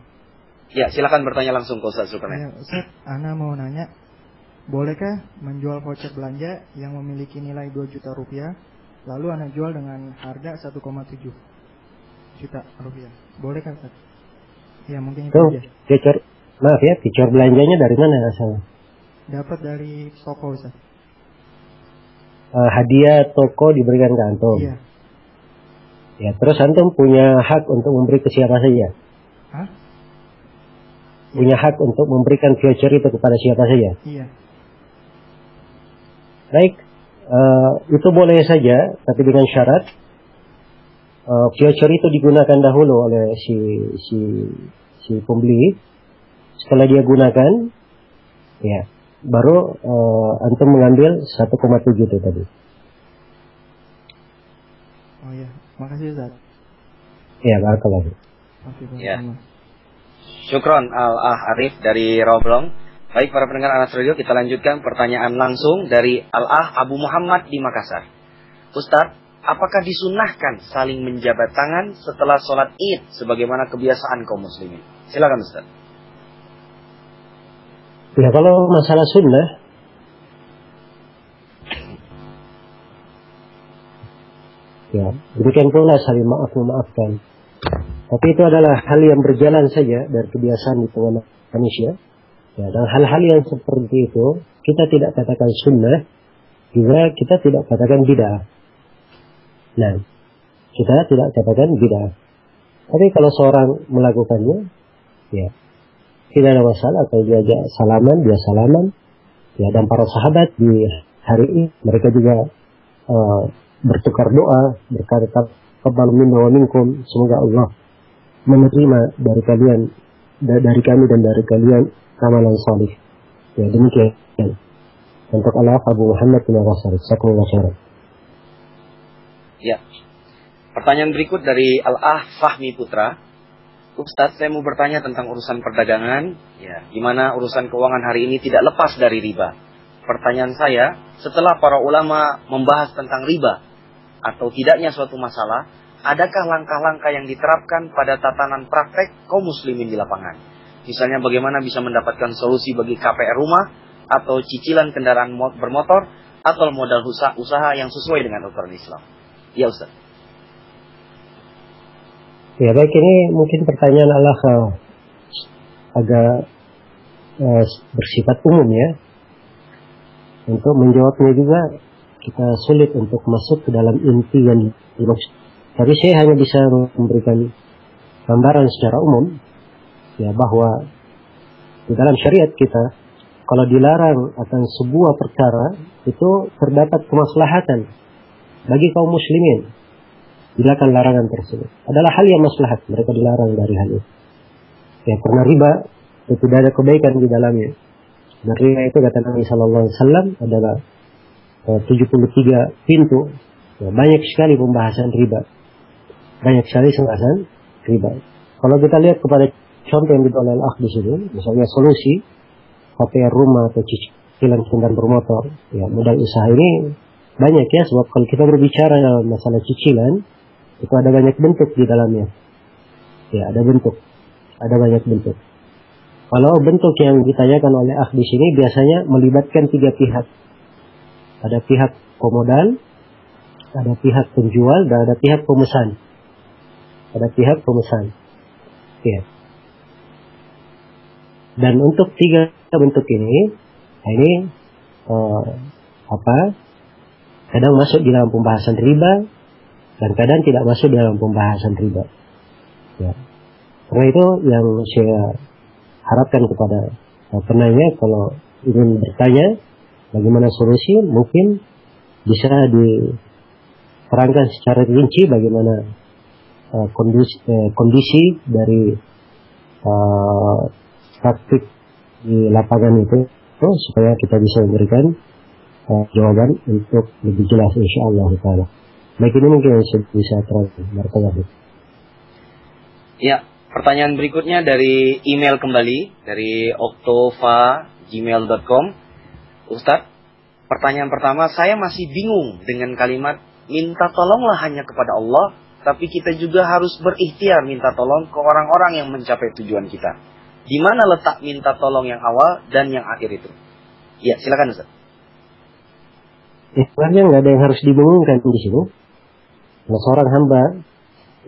Ya, silakan bertanya langsung ke Ustaz Zulkarnain. Ya, Ustaz, Ana mau nanya, bolehkah menjual voucher belanja yang memiliki nilai 2 juta rupiah, lalu Ana jual dengan harga 1,7 juta rupiah? Bolehkah, Ustaz? Ya, mungkin itu aja. Voucher belanjanya dari mana asalnya? Dapat dari toko, Ustaz. Hadiah toko diberikan ke antum. Iya. Ya, terus antum punya hak untuk memberi ke siapa saja? Hah? Punya hak untuk memberikan voucher itu kepada siapa saja? Iya. Baik, itu boleh saja, tapi dengan syarat voucher itu digunakan dahulu oleh si pembeli. Setelah dia gunakan, ya, baru antum mengambil 1,7 itu tadi. Oh iya, makasih Ustaz. Ya, barakallahu. Ya. Syukron Al-Ah Arif dari Rawabelong. Baik para pendengar Anas Radio, kita lanjutkan pertanyaan langsung dari Al-Ah Abu Muhammad di Makassar. Ustaz, apakah disunahkan saling menjabat tangan setelah sholat Id sebagaimana kebiasaan kaum muslimin? Silakan Ustaz. Ya, kalau masalah sunnah, ya, demikian pula saling memaafkan. Tapi itu adalah hal yang berjalan saja dari kebiasaan di tengah manusia. Ya, dan hal-hal yang seperti itu kita tidak katakan sunnah, juga kita tidak katakan bid'ah. Nah, kita tidak katakan bid'ah. Tapi kalau seorang melakukannya, ya, tidak ada masalah. Kalau dia salaman, dia salaman. Ya, dan para sahabat di hari ini mereka juga bertukar doa, berkata, "Taqabbal minna wa minkum." Semoga Allah menerima dari kalian, dari kami dan dari kalian amalan salih. Ya, demikian. Untuk Allah Abu Muhammad bin Makassar. Jazakumullah khairan. Ya. Pertanyaan berikut dari Al-Ah Fahmi Putra. Ustaz, saya mau bertanya tentang urusan perdagangan, ya, di mana urusan keuangan hari ini tidak lepas dari riba. Pertanyaan saya, setelah para ulama membahas tentang riba atau tidaknya suatu masalah, adakah langkah-langkah yang diterapkan pada tatanan praktek kaum muslimin di lapangan? Misalnya bagaimana bisa mendapatkan solusi bagi KPR rumah, atau cicilan kendaraan bermotor, atau modal usaha yang sesuai dengan aturan Islam. Ya Ustaz. Ya baik, ini mungkin pertanyaan agak bersifat umum ya. Untuk menjawabnya juga kita sulit untuk masuk ke dalam inti yang dimaksud. Tapi saya hanya bisa memberikan gambaran secara umum, ya, bahwa di dalam syariat kita, kalau dilarang akan sebuah perkara, itu terdapat kemaslahatan bagi kaum muslimin. Dilakukan larangan tersebut adalah hal yang maslahat, mereka dilarang dari hal itu. Ya, karena riba itu tidak ada kebaikan di dalamnya. Dan riba itu kata Nabi Sallallahu Alaihi Wasallam adalah 73 pintu. Ya, banyak sekali pembahasan riba. Banyak sekali pembahasan riba. Kalau kita lihat kepada contoh yang dibawa oleh al-akh di sini, misalnya solusi KPR rumah atau cicilan kendaraan bermotor, ya modal usaha ini banyak ya, sebab kalau kita berbicara dalam masalah cicilan itu ada banyak bentuk di dalamnya. Ya, ada banyak bentuk. Kalau bentuk yang ditanyakan oleh akh di sini biasanya melibatkan 3 pihak. Ada pihak pemodal, ada pihak penjual, dan ada pihak pemesan. Ya. Dan untuk 3 bentuk ini kadang masuk di dalam pembahasan riba dan kadang tidak masuk di dalam pembahasan riba. Ya. Karena itu yang saya harapkan kepada penanya, kalau ingin bertanya bagaimana solusi, mungkin bisa diterangkan secara rinci bagaimana kondisi dari praktik di lapangan itu, supaya kita bisa memberikan jawaban untuk lebih jelas insyaallah taala. Baik, ini mungkin bisa terangkan. Ya, pertanyaan berikutnya dari email kembali dari oktova@gmail.com. Ustadz, pertanyaan pertama, saya masih bingung dengan kalimat minta tolonglah hanya kepada Allah, tapi kita juga harus berikhtiar minta tolong ke orang-orang yang mencapai tujuan kita. Di mana letak minta tolong yang awal dan yang akhir itu? Ya, silakan Ustaz. Sebenarnya nggak ada yang harus dibingungkan di sini. Nah, seorang hamba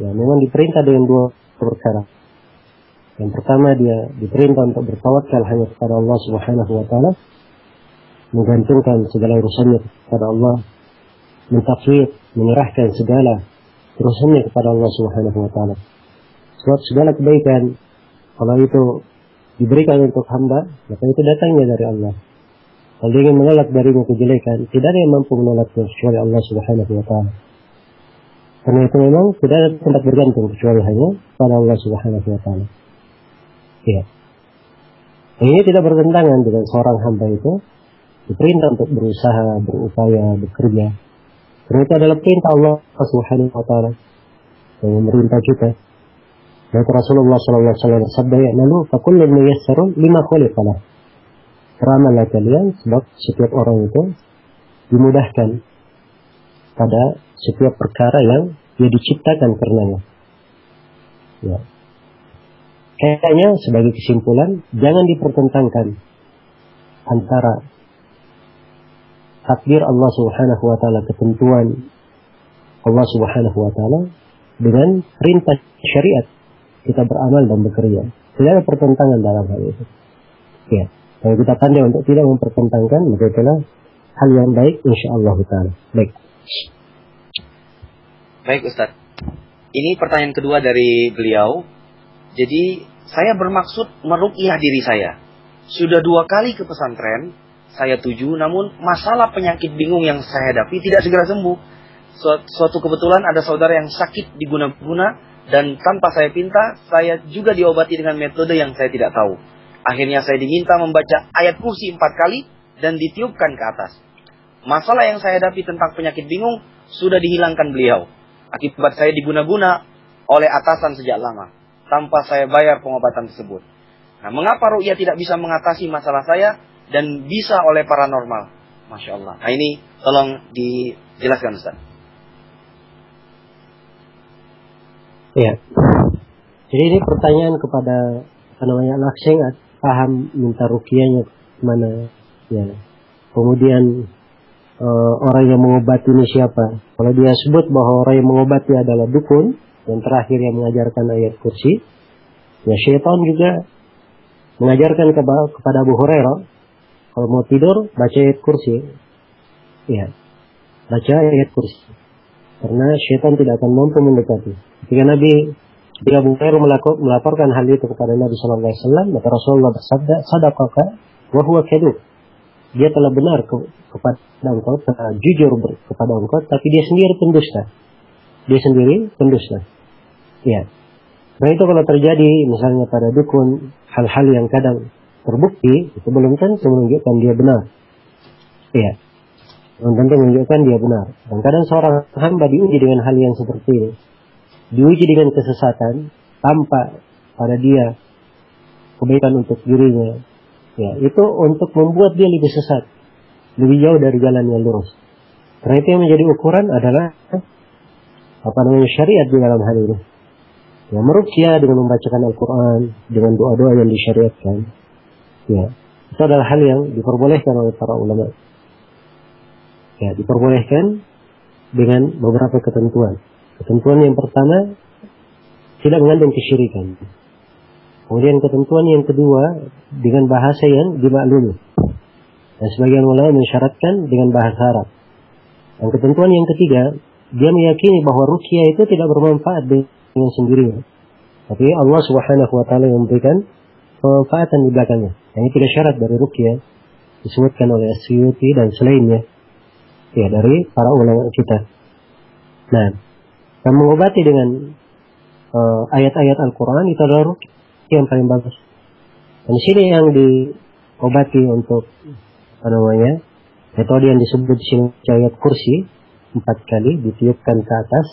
ya memang diperintah dengan 2 perkara. Yang pertama, dia diperintah untuk bertawakal hanya kepada Allah Subhanahu wa taala, menggantungkan segala urusannya kepada Allah, mentafwid, menyerahkan segala urusannya kepada Allah Subhanahu wa taala. Sebab segala kebaikan kalau itu diberikan untuk hamba, maka itu datangnya dari Allah. Kalau dia ingin menolak darinya kejelekan, tidak ada yang mampu menolaknya kecuali Allah Subhanahu wa taala. Karena itu memang tidak ada tempat bergantung kecuali hanya pada Allah Subhanahu wa taala. Ya. Ini tidak bertentangan dengan seorang hamba itu diperintah untuk berusaha, berupaya, bekerja. Karena itu adalah perintah Allah Subhanahu wa taala yang memerintah kita. Dan Rasulullah sallallahu alaihi wasallam bersabda, "Lalu fakullun muyassarun lima khuliqa lah." Beramallah kalian sebab setiap orang itu dimudahkan pada setiap perkara yang dia diciptakan karenanya. Ya. Kayaknya sebagai kesimpulan, jangan dipertentangkan antara takdir Allah Subhanahu wa taala, ketentuan Allah Subhanahu wa taala dengan perintah syariat kita beramal dan bekerja. Tidak ada pertentangan dalam hal itu. Ya. Kalau kita pandai untuk tidak mempertentangkan, maka itulah hal yang baik insyaallah taala. Baik Ustaz. Ini pertanyaan kedua dari beliau. Jadi saya bermaksud meruqyah diri saya. Sudah 2 kali ke pesantren, saya tuju, namun masalah penyakit bingung yang saya hadapi tidak segera sembuh. Suatu kebetulan ada saudara yang sakit di guna-guna, dan tanpa saya pinta, saya juga diobati dengan metode yang saya tidak tahu. Akhirnya saya diminta membaca ayat kursi 4 kali dan ditiupkan ke atas. Masalah yang saya hadapi tentang penyakit bingung sudah dihilangkan beliau. Akibat saya diguna-guna oleh atasan sejak lama, tanpa saya bayar pengobatan tersebut. Nah, mengapa ruqyah tidak bisa mengatasi masalah saya dan bisa oleh paranormal? Masya Allah. Nah, ini tolong dijelaskan Ustaz. Ya. Jadi ini pertanyaan kepada lakseng paham minta ruqyahnya mana ya. Kemudian orang yang mengobati ini siapa? Kalau dia sebut bahwa orang yang mengobati adalah dukun dan terakhir yang mengajarkan ayat kursi, ya syaitan juga mengajarkan kepada Abu Hurairah kalau mau tidur baca ayat kursi. Ya. Baca ayat kursi. Karena syaitan tidak akan mampu mendekati. Ketika Abu Hurairah melaporkan hal itu kepada Nabi sallallahu alaihi wasallam, maka Rasulullah bersabda, "Sadaqaka wa huwa kadhub." Dia telah benar kepada engkau, telah jujur kepada engkau, tapi dia sendiri pendusta. Ya. Nah itu kalau terjadi misalnya pada dukun, hal-hal yang kadang terbukti, itu belum tentu menunjukkan dia benar. Ya. Belum tentu menunjukkan dia benar. Dan kadang seorang hamba diuji dengan hal yang seperti ini. Diuji dengan kesesatan, tanpa pada dia kebaikan untuk dirinya, ya itu untuk membuat dia lebih sesat, lebih jauh dari jalan yang lurus. Karena itu yang menjadi ukuran adalah syariat di dalam hal ini. Ya, meruqyah dengan membacakan Al-Quran, dengan doa-doa yang disyariatkan. Ya, itu adalah hal yang diperbolehkan oleh para ulama. Ya, diperbolehkan dengan beberapa ketentuan. Ketentuan yang pertama, tidak mengandung kesyirikan. Kemudian ketentuan yang kedua, dengan bahasa yang dimaklumi. Dan sebagian ulama mensyaratkan dengan bahasa Arab. Dan ketentuan yang ketiga, dia meyakini bahwa ruqyah itu tidak bermanfaat dengan sendirinya. Tapi Allah Subhanahu wa taala yang memberikan kemanfaatan di belakangnya. Yang tidak syarat dari ruqyah disebutkan oleh As-Suyuti dan selainnya. Ya, dari para ulama kita. Nah, dan mengobati dengan ayat-ayat Al-Quran itu adalah ruqyah yang paling bagus. Dan sini yang diobati untuk metode yang disebut di sini ayat kursi 4 kali ditiupkan ke atas.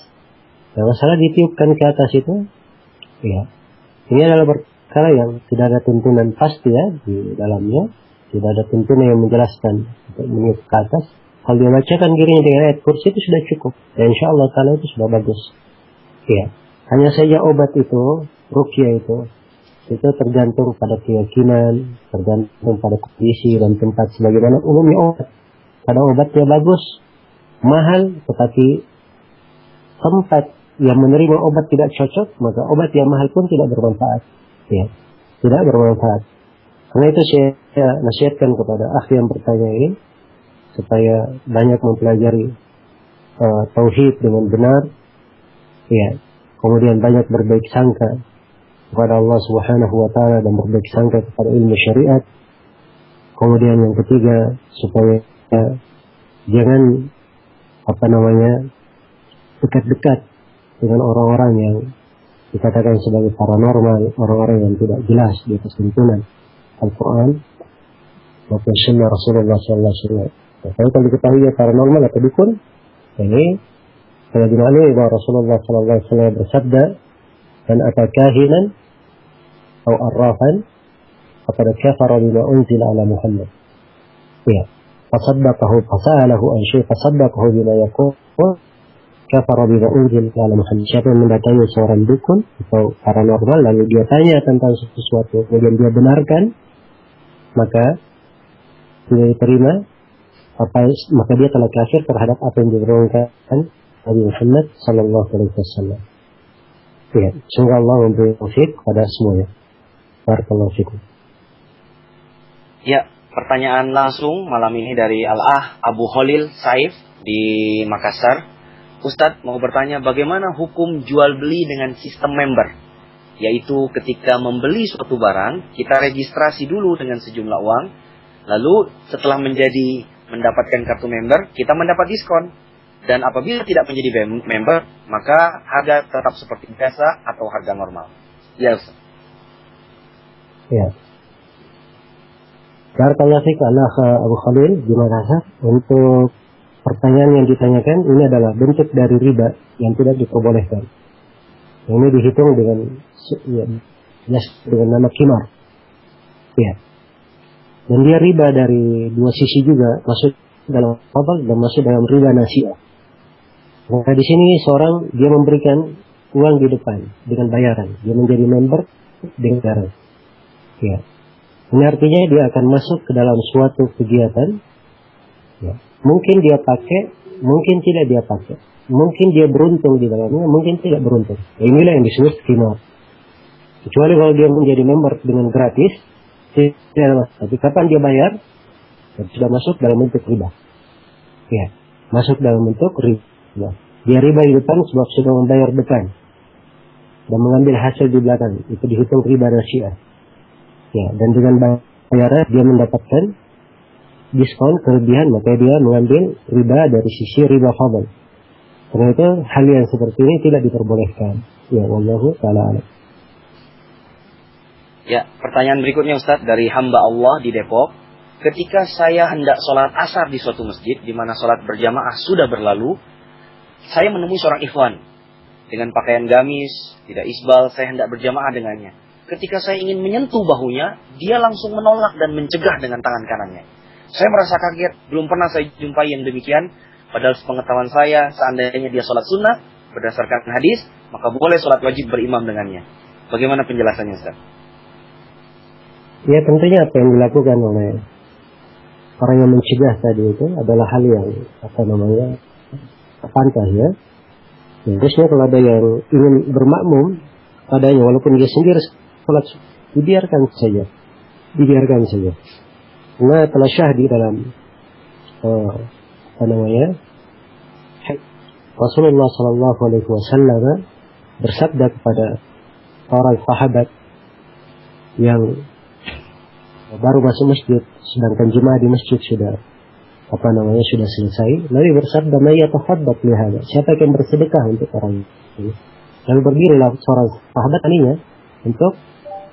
Yang masalah ditiupkan ke atas itu, ya, ini adalah perkara yang tidak ada tuntunan pasti ya di dalamnya, tidak ada tuntunan yang menjelaskan untuk meniup ke atas. Kalau dia bacakan dirinya dengan ayat kursi itu sudah cukup. Dan insya Allah taala itu sudah bagus. Ya, hanya saja obat itu, ruqyah itu tergantung pada keyakinan, tergantung pada kondisi dan tempat. Sebagaimana umumnya obat, kadang obatnya bagus, mahal, tetapi tempat yang menerima obat tidak cocok, maka obat yang mahal pun tidak bermanfaat. Ya, tidak bermanfaat. Karena itu saya nasihatkan kepada akhi yang bertanya ini, supaya banyak mempelajari tauhid dengan benar, ya, kemudian banyak berbaik sangka kepada Allah Subhanahu wa taala dan berbaik sangka kepada ilmu syariat. Kemudian yang ketiga, supaya jangan dekat-dekat dengan orang-orang yang dikatakan sebagai paranormal, orang-orang yang tidak jelas di atas tuntunan Al-Quran maupun sunnah Rasulullah SAW. Kalau diketahui paranormal atau dukun, ini telah dimaklumi bahwa Rasulullah SAW bersabda, "Man ata kahinan atau arrafan faqad kafara bima unzila ala Muhammad." Ya, fasaddaqahu fasalahu an syai' fasaddaqahu bima yaqul kafara bima unzila ala Muhammad. Siapa yang mendatangi seorang dukun atau paranormal lalu dia tanya tentang sesuatu kemudian dia benarkan, maka tidak diterima, maka dia telah kafir terhadap apa yang diberitakan Nabi Muhammad sallallahu alaihi wasallam. Ya, semoga Allah memberi taufik kepada semuanya. Barakallahu fikum. Ya, pertanyaan langsung malam ini dari Al-Ah Abu Khalil Saif di Makassar. Ustadz mau bertanya bagaimana hukum jual beli dengan sistem member? Yaitu ketika membeli suatu barang, kita registrasi dulu dengan sejumlah uang, lalu setelah mendapatkan kartu member, kita mendapat diskon. Dan apabila tidak menjadi member, maka harga tetap seperti biasa atau harga normal. Ya, Ustaz. Ya. Barakallahu fiik Abu Khalil di Makassar. Untuk pertanyaan yang ditanyakan, ini adalah bentuk dari riba yang tidak diperbolehkan. Ini dihitung dengan nama qimar. Ya. Dan dia riba dari dua sisi juga, masuk dalam fadl dan masuk dalam riba nasi'ah. Nah, di sini seorang dia memberikan uang di depan dengan bayaran, dia menjadi member dengan bayaran. Ya. Ini artinya dia akan masuk ke dalam suatu kegiatan. Ya. Mungkin dia pakai, mungkin tidak dia pakai. Mungkin dia beruntung di dalamnya, mungkin tidak beruntung. Ya, inilah yang disebut qimar. Kecuali kalau dia menjadi member dengan gratis, tidak ada masalah. Tapi kapan dia bayar, sudah masuk dalam bentuk riba. Ya, masuk dalam bentuk riba. Dia riba di depan sebab sudah membayar depan dan mengambil hasil di belakang. Itu dihitung riba nasi'ah. Ya, dan dengan bayaran dia mendapatkan diskon kelebihan, maka dia mengambil riba dari sisi riba fadl. Karena itu hal yang seperti ini tidak diperbolehkan. Ya, wallahu ta'ala a'lam. Ya, pertanyaan berikutnya Ustadz dari hamba Allah di Depok. Ketika saya hendak sholat asar di suatu masjid di mana sholat berjamaah sudah berlalu, saya menemui seorang ikhwan dengan pakaian gamis, tidak isbal, saya hendak berjamaah dengannya. ketika saya ingin menyentuh bahunya, dia langsung menolak dan mencegah dengan tangan kanannya. Saya merasa kaget, belum pernah saya jumpai yang demikian. Padahal sepengetahuan saya, seandainya dia sholat sunnah, berdasarkan hadis, maka boleh sholat wajib berimam dengannya. Bagaimana penjelasannya, Ustaz? Ya, tentunya apa yang dilakukan oleh orang yang mencegah tadi itu adalah hal yang pantas ya. Terusnya kalau ada yang ingin bermakmum padanya, walaupun dia sendiri sholat, dibiarkan saja. Karena telah syahdi dalam Rasulullah Sallallahu Alaihi Wasallam bersabda kepada orang sahabat yang baru masuk masjid, sedangkan jemaah di masjid sudah selesai. Nabi bersabda, "Man yatasaddaq li hadza?" Siapa yang bersedekah untuk orang ini? Lalu berdirilah seorang sahabat tadinya untuk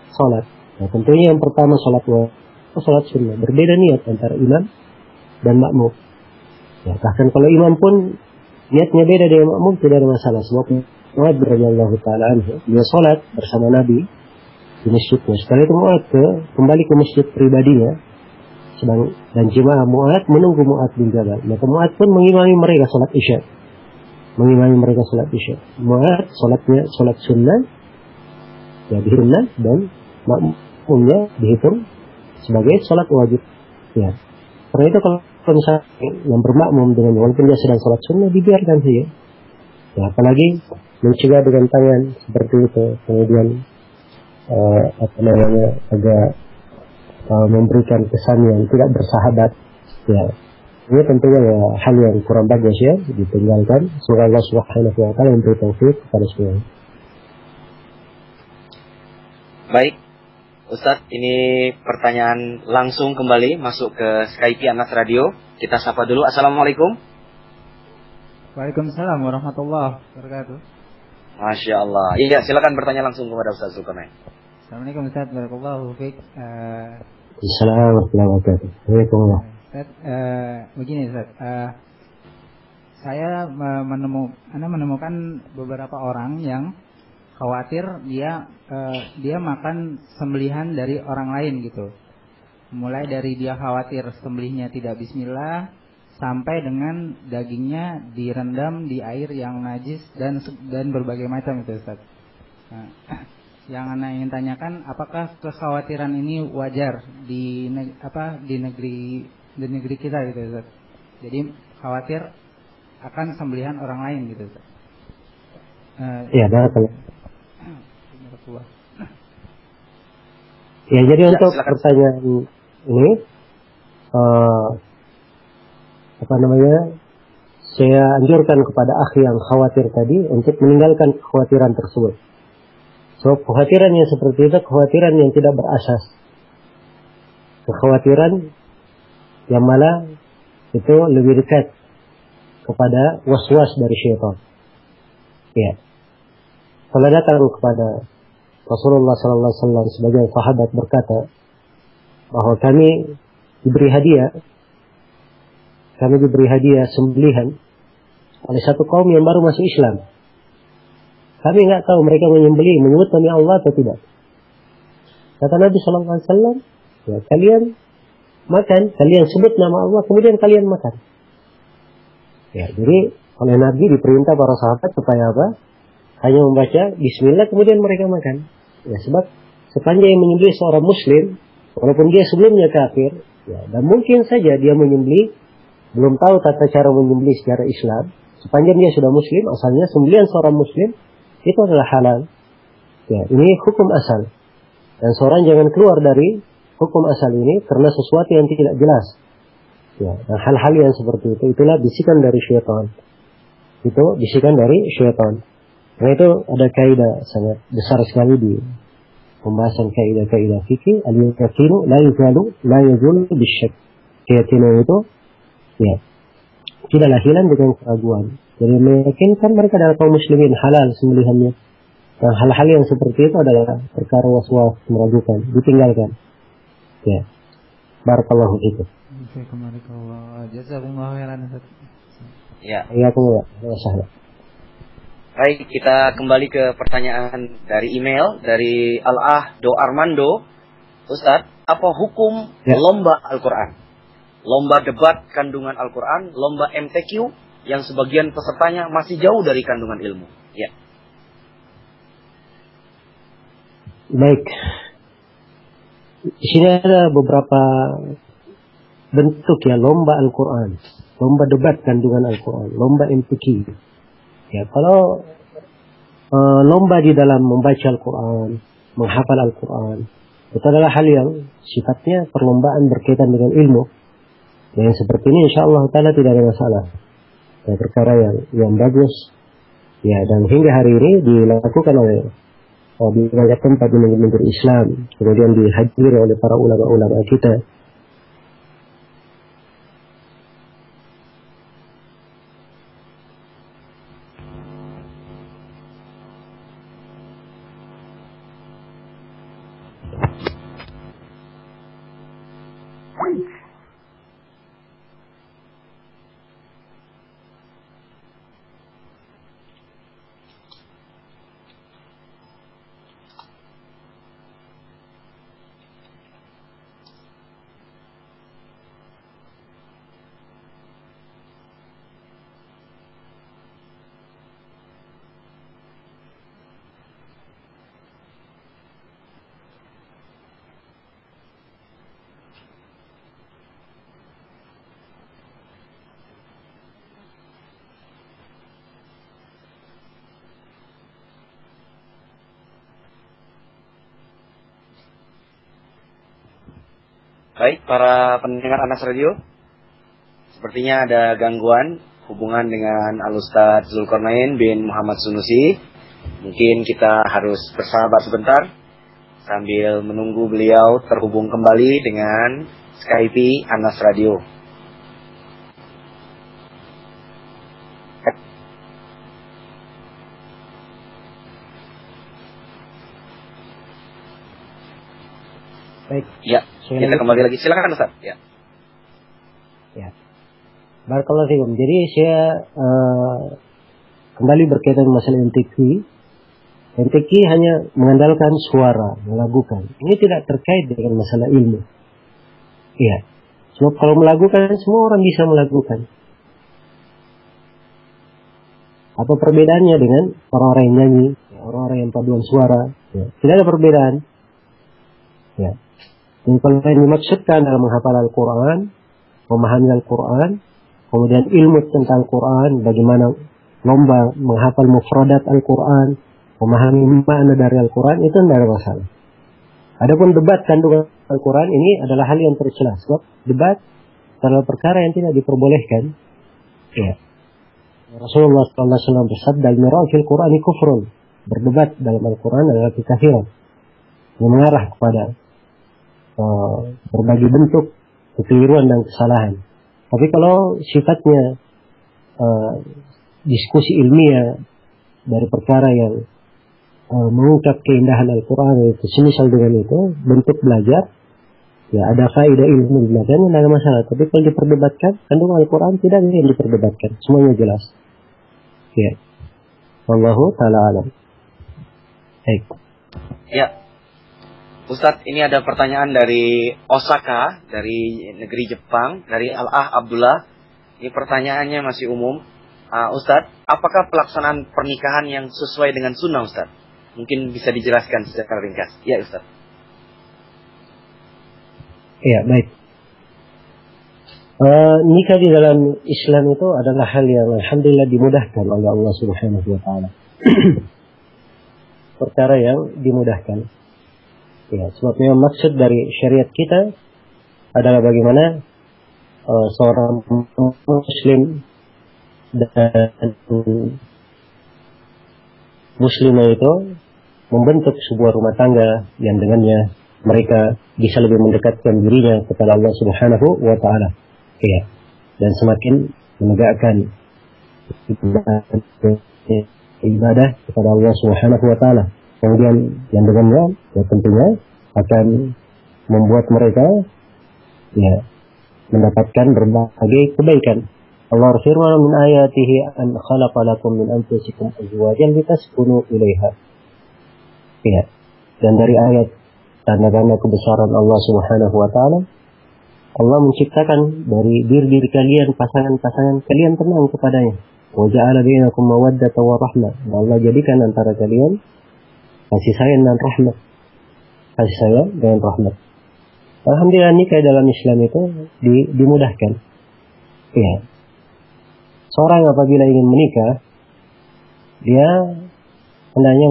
salat. Nah, tentunya yang pertama salat sunnah. Berbeda niat antara imam dan makmum. Ya, bahkan kalau imam pun niatnya beda dengan makmum, tidak ada masalah. Sebab Mu'adz radhiyallahu taala anhu, dia salat bersama Nabi di masjidnya. Setelah itu Mu'adz kembali ke masjid pribadinya, dan jemaah Mu'adz menunggu Mu'adz bin Jabal. Maka Mu'adz pun mengimami mereka salat isya. Mu'adz salat sunnah, ya dihitung, dan makmumnya dihitung sebagai salat wajib. Ya. Karena itu kalau misalnya yang bermakmum dengan walaupun dia sedang salat sunnah, dibiarkan saja. Ya, apalagi mencegah dengan tangan seperti itu, kemudian agak memberikan kesan yang tidak bersahabat. Ya, ini tentunya ya, hal yang kurang bagus ya, ditinggalkan. Semoga Allah Subhanahu wa taala memberi taufik kepada semua. Baik, Ustadz, ini pertanyaan langsung kembali masuk ke Skype Anas Radio. Kita sapa dulu. Assalamualaikum. Waalaikumsalam warahmatullahi wabarakatuh. Masya Allah. Iya, silakan bertanya langsung kepada Ustaz Zulkarnain. Assalamualaikum Ustaz, barakallahu fiik. Assalamualaikum warahmatullahi wabarakatuh. Ustaz, begini Ustaz, saya menemukan beberapa orang yang khawatir dia makan sembelihan dari orang lain gitu. Mulai dari dia khawatir sembelihnya tidak bismillah, sampai dengan dagingnya direndam di air yang najis dan berbagai macam itu Ustaz. Nah, yang Anda ingin tanyakan, apakah kekhawatiran ini wajar di negeri kita gitu Ustaz? Jadi khawatir akan sembelihan orang lain gitu Ustaz. Ya, barakallah. Ya, jadi untuk pertanyaan ini saya anjurkan kepada akhi yang khawatir tadi untuk meninggalkan kekhawatiran tersebut. So, kekhawatiran yang seperti itu kekhawatiran yang tidak berasas. Kekhawatiran yang malah itu lebih dekat kepada waswas dari syaitan. Ya. Kalau datang kepada Rasulullah sallallahu alaihi wasallam sebagai sahabat berkata bahwa kami diberi hadiah sembelihan oleh satu kaum yang baru masuk Islam. Kami enggak tahu mereka menyebut nama Allah atau tidak. Kata Nabi sallallahu alaihi wasallam, ya, kalian makan, kalian sebut nama Allah, kemudian kalian makan. Ya, jadi oleh Nabi diperintah para sahabat supaya apa? Hanya membaca bismillah kemudian mereka makan. Ya, sebab sepanjang yang menyembelih seorang muslim, walaupun dia sebelumnya kafir, ya, dan mungkin saja dia menyembelih belum tahu tata cara menyembelih secara Islam, sepanjang dia sudah muslim, asalnya sembelihan seorang muslim itu adalah halal. Ya, ini hukum asal. Dan seorang jangan keluar dari hukum asal ini karena sesuatu yang tidak jelas. Ya, dan hal-hal yang seperti itu, itulah bisikan dari syaitan. Itu bisikan dari syaitan. Karena itu ada kaidah sangat besar sekali di pembahasan kaidah-kaidah fikih. Al-yaqinu la yazulu bisyak. Keyakinan itu ya tidaklah hilang dengan keraguan. Jadi meyakinkan mereka adalah kaum muslimin, halal sembelihannya. Dan hal-hal yang seperti itu adalah perkara waswas, meragukan, ditinggalkan. Ya. Barakallahu fikum. Jazakumullahu khairan. Ya. Iya, aku enggak salah. Baik, kita kembali ke pertanyaan dari email dari Al-Ahdo Armando. Ustadz, apa hukum lomba Al-Quran? Lomba debat kandungan Al-Quran, lomba MTQ yang sebagian pesertanya masih jauh dari kandungan ilmu. Ya. Baik. Di sini ada beberapa bentuk ya lomba Al-Quran, lomba debat kandungan Al-Quran, lomba MTQ. Ya, kalau lomba di dalam membaca Al-Quran, menghafal Al-Quran, itu adalah hal yang sifatnya perlombaan berkaitan dengan ilmu. Yang seperti ini insya Allah Ta'ala tidak ada masalah. Ya, perkara yang bagus. Ya, dan hingga hari ini dilakukan oleh di banyak tempat di negeri Islam, kemudian dihadiri oleh para ulama-ulama kita. Baik, para pendengar Anas Radio, sepertinya ada gangguan hubungan dengan Al-Ustadz Zulkarnain bin Muhammad Sunusi. Mungkin kita harus bersabar sebentar sambil menunggu beliau terhubung kembali dengan Skype Anas Radio. Baik. Ya, kita kembali lagi. Silakan Ustaz. Ya. Ya. Barakallahu fiikum. Jadi saya kembali berkaitan masalah MTQ. MTQ hanya mengandalkan suara, melagukan. Ini tidak terkait dengan masalah ilmu. Iya. Sebab kalau melagukan, semua orang bisa melagukan. Apa perbedaannya dengan orang-orang yang nyanyi, orang-orang yang paduan suara? Ya. Tidak ada perbedaan. Ya. Dan kalau yang dimaksudkan dalam menghafal Al-Quran, memahami Al-Quran, kemudian ilmu tentang Al-Quran, bagaimana lomba menghafal mufradat Al-Quran, memahami makna dari Al-Quran, itu tidak ada masalah. Adapun debat kandungan Al-Quran ini adalah hal yang tercela. Sebab debat adalah perkara yang tidak diperbolehkan. Ya. Rasulullah SAW bersabda, "Al-mira' fil Qur'ani kufrun." Berdebat dalam Al-Quran adalah kekafiran. Yang mengarah kepada berbagai bentuk kekeliruan dan kesalahan. Tapi kalau sifatnya diskusi ilmiah dari perkara yang mengungkap keindahan Al-Quran, itu semisal dengan itu bentuk belajar, ya ada faedah ilmu di belakangnya, tidak ada masalah. Tapi kalau diperdebatkan kandungan Al-Quran, tidak ada yang diperdebatkan, semuanya jelas. Ya, wallahu ta'ala alam. Baik. Ya. Ustadz, ini ada pertanyaan dari Osaka, dari negeri Jepang, dari Al-Ah Abdullah. Ini pertanyaannya masih umum. Ustadz, apakah pelaksanaan pernikahan yang sesuai dengan sunnah, Ustadz? Mungkin bisa dijelaskan secara ringkas. Ya, Ustadz. Ya, baik. Nikah di dalam Islam itu adalah hal yang alhamdulillah dimudahkan oleh Allah Subhanahu wa Ta'ala. Perkara yang dimudahkan. Ya, sebab memang maksud dari syariat kita adalah bagaimana seorang muslim dan muslimah itu membentuk sebuah rumah tangga yang dengannya mereka bisa lebih mendekatkan dirinya kepada Allah Subhanahu wa Ta'ala. Ya, dan semakin menegakkan ibadah kepada Allah Subhanahu wa Ta'ala. Kemudian yang dengannya ya tentunya akan membuat mereka ya mendapatkan berbagai kebaikan. Allah berfirman, min ayatihi an khalaqa lakum min anfusikum azwajan litaskunu ilaiha. Ya. Dan dari ayat tanda-tanda kebesaran Allah Subhanahu wa taala, Allah menciptakan dari diri kalian pasangan-pasangan kalian tenang kepadanya. Wa ja'ala bainakum mawaddatan wa rahmah. Allah jadikan antara kalian kasih sayang dan rahmat. Kasih sayang dan rahmat. Alhamdulillah nikah dalam Islam itu dimudahkan. Ya. Seorang apabila ingin menikah, dia hendaknya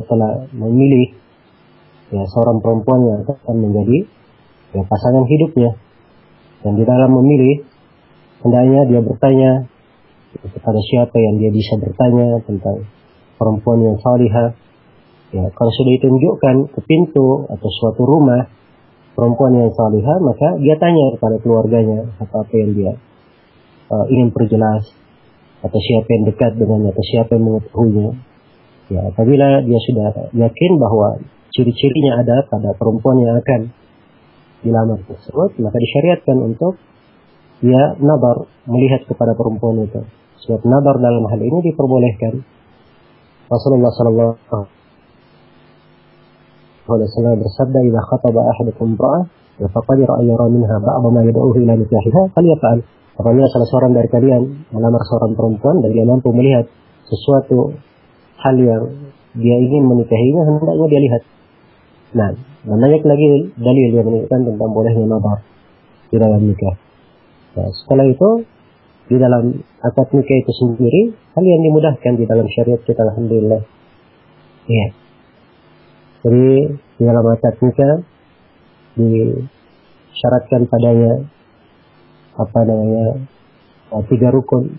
telah memilih ya seorang perempuan yang akan menjadi ya pasangan hidupnya. Dan di dalam memilih, hendaknya dia bertanya kepada siapa yang dia bisa bertanya tentang perempuan yang salihah. Ya, kalau sudah ditunjukkan ke pintu atau suatu rumah perempuan yang salihah, maka dia tanya kepada keluarganya apa yang dia ingin perjelas, atau siapa yang dekat dengannya, atau siapa yang mengetahuinya. Ya, apabila dia sudah yakin bahwa ciri-cirinya ada pada perempuan yang akan dilamar tersebut, maka disyariatkan untuk dia nazar, melihat kepada perempuan itu. Sebab nazar dalam hal ini diperbolehkan. Rasulullah sallallahu alaihi wasallam bersabda, "Idza khataba ahadukum imra'ah, faqad yara minha ba'd ma yad'uhu ila nikahiha, falyaf'al." Apabila salah seorang dari kalian melamar seorang perempuan dan dia mampu melihat sesuatu hal yang dia ingin menikahinya, hendaknya dia lihat. Nah, banyak lagi dalil yang menunjukkan tentang bolehnya nazar di dalam nikah. Nah, setelah itu di dalam akad nikah itu sendiri hal yang dimudahkan di dalam syariat kita, alhamdulillah. Iya. Jadi di dalam akad nikah disyaratkan padanya tiga rukun.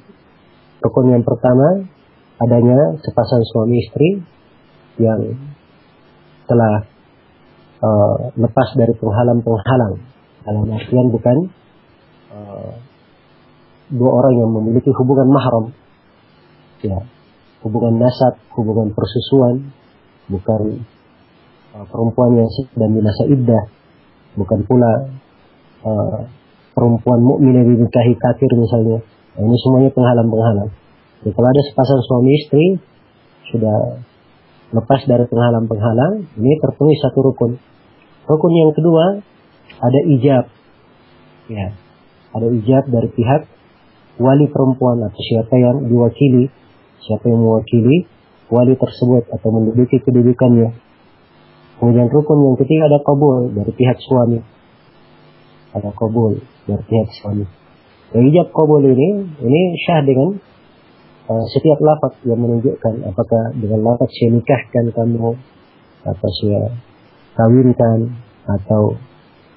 Rukun yang pertama adanya sepasang suami istri yang telah lepas dari penghalang-penghalang. Dalam artian bukan dua orang yang memiliki hubungan mahram, ya, hubungan nasab, hubungan persusuan, bukan perempuan yang sedang di masa iddah, bukan pula perempuan mukminah dinikahi kafir misalnya. Nah, ini semuanya penghalang-penghalang. Jadi kalau ada sepasang suami istri sudah lepas dari penghalang-penghalang, ini terpenuhi satu rukun. Rukun yang kedua ada ijab. Ya, ada ijab dari pihak wali perempuan atau siapa yang diwakili, siapa yang mewakili wali tersebut atau menduduki kedudukannya. Kemudian rukun yang ketiga ada qabul dari pihak suami. Ada qabul dari pihak suami. Dan ijab qabul ini syah dengan setiap lafaz yang menunjukkan apakah dengan lafaz saya nikahkan kamu, atau saya kawinkan, atau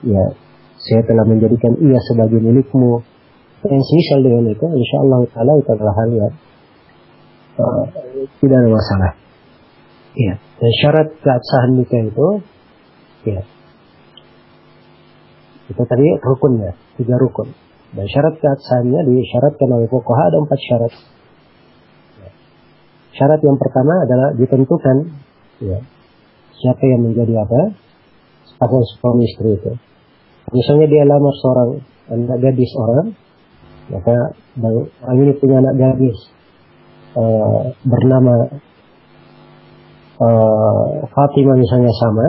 ya saya telah menjadikan ia sebagai milikmu. Dan semisal dengan itu, insyaallah taala itu adalah hal yang tidak ada masalah. Ya. Dan syarat keabsahan nikah itu, ya, itu tadi rukunnya, 3 rukun. Dan syarat keabsahannya disyaratkan oleh fuqaha ada 4 syarat. Syarat yang pertama adalah ditentukan ya, siapa yang menjadi apa sepasang suami istri itu. Misalnya dia lamar seorang anak gadis orang, maka orang ini punya anak gadis bernama Fatimah misalnya sama.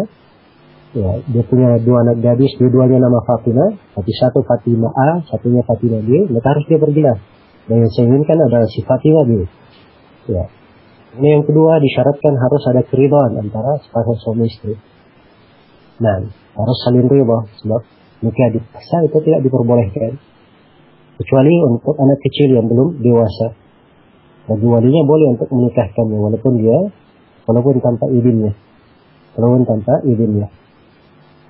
Ya, dia punya 2 anak gadis, dua-duanya nama Fatimah, tapi satu Fatimah A, satunya Fatimah B. Maka harus dia berjelas. Dan yang saya inginkan adalah si Fatimah B. Ya. Ini yang kedua, disyaratkan harus ada keridhaan antara sepasang suami istri. Nah, harus saling ridha, sebab nikah dipaksa itu tidak diperbolehkan. Kecuali untuk anak kecil yang belum dewasa. Bagi walinya boleh untuk menikahkannya walaupun tanpa izinnya.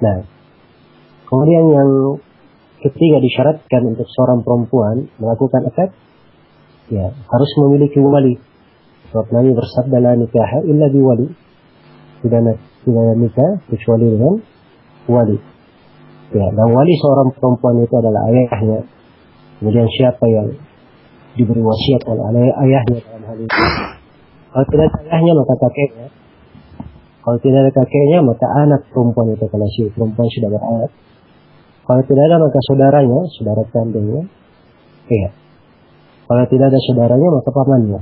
Nah, kemudian yang ketiga disyaratkan untuk seorang perempuan melakukan akad, ya harus memiliki wali. Sebab Nabi bersabda la nikaha illa biwali. Tidak nikah kecuali dengan wali. Ya, dan wali seorang perempuan itu adalah ayahnya. Kemudian siapa yang diberi wasiat oleh ayahnya dalam hal ini? Kalau tidak ada ayahnya maka kakeknya. Kalau tidak ada kakeknya maka anak perempuan itu, kalau si perempuan sudah beranak. Kalau tidak ada maka saudaranya, saudara kandungnya. Ya. Kalau tidak ada saudaranya maka pamannya.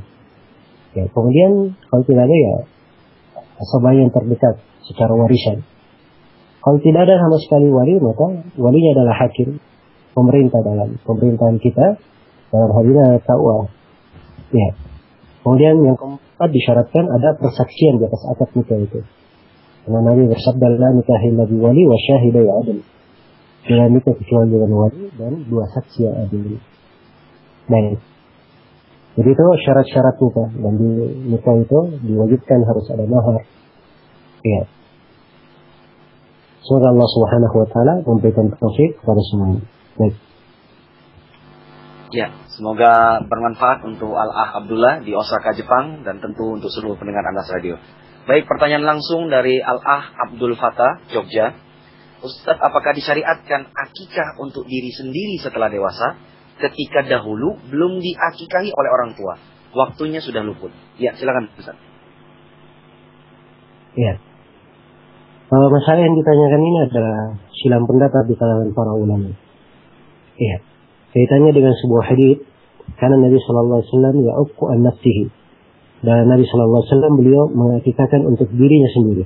Ya, kemudian kalau tidak ada ya sahabat yang terdekat secara warisan. Kalau tidak ada sama sekali wali, maka walinya adalah hakim, pemerintah dalam pemerintahan kita, dalam hal ini adalah takwa. Ya. Kemudian yang keempat disyaratkan ada persaksian di atas akad nikah itu. Karena Nabi bersabda, la nikaha illa bi wali wa syahidai adil. Tidak nikah kecuali dengan wali dan dua saksi yang adil. Baik. Jadi itu syarat-syarat nikah, dan di nikah itu diwajibkan harus ada mahar. Ya. Semoga Allah Subhanahu wa taala memberikan taufik kepada semuanya. Baik. Ya, semoga bermanfaat untuk Al-Ah Abdullah di Osaka, Jepang, dan tentu untuk seluruh pendengar Anas Radio. Baik, pertanyaan langsung dari Al-Ah Abdul Fatah, Jogja. Ustadz, apakah disyariatkan akikah untuk diri sendiri setelah dewasa ketika dahulu belum diakikahi oleh orang tua? Waktunya sudah luput. Ya, silakan Ustadz. Ya. Masalah yang ditanyakan ini adalah silang pendapat di kalangan para ulama. Ya. Kaitannya dengan sebuah hadits, karena Nabi sallallahu alaihi wasallam ya'uqqu an nafsihi. Dan Nabi sallallahu alaihi wasallam beliau mengakikahkan untuk dirinya sendiri.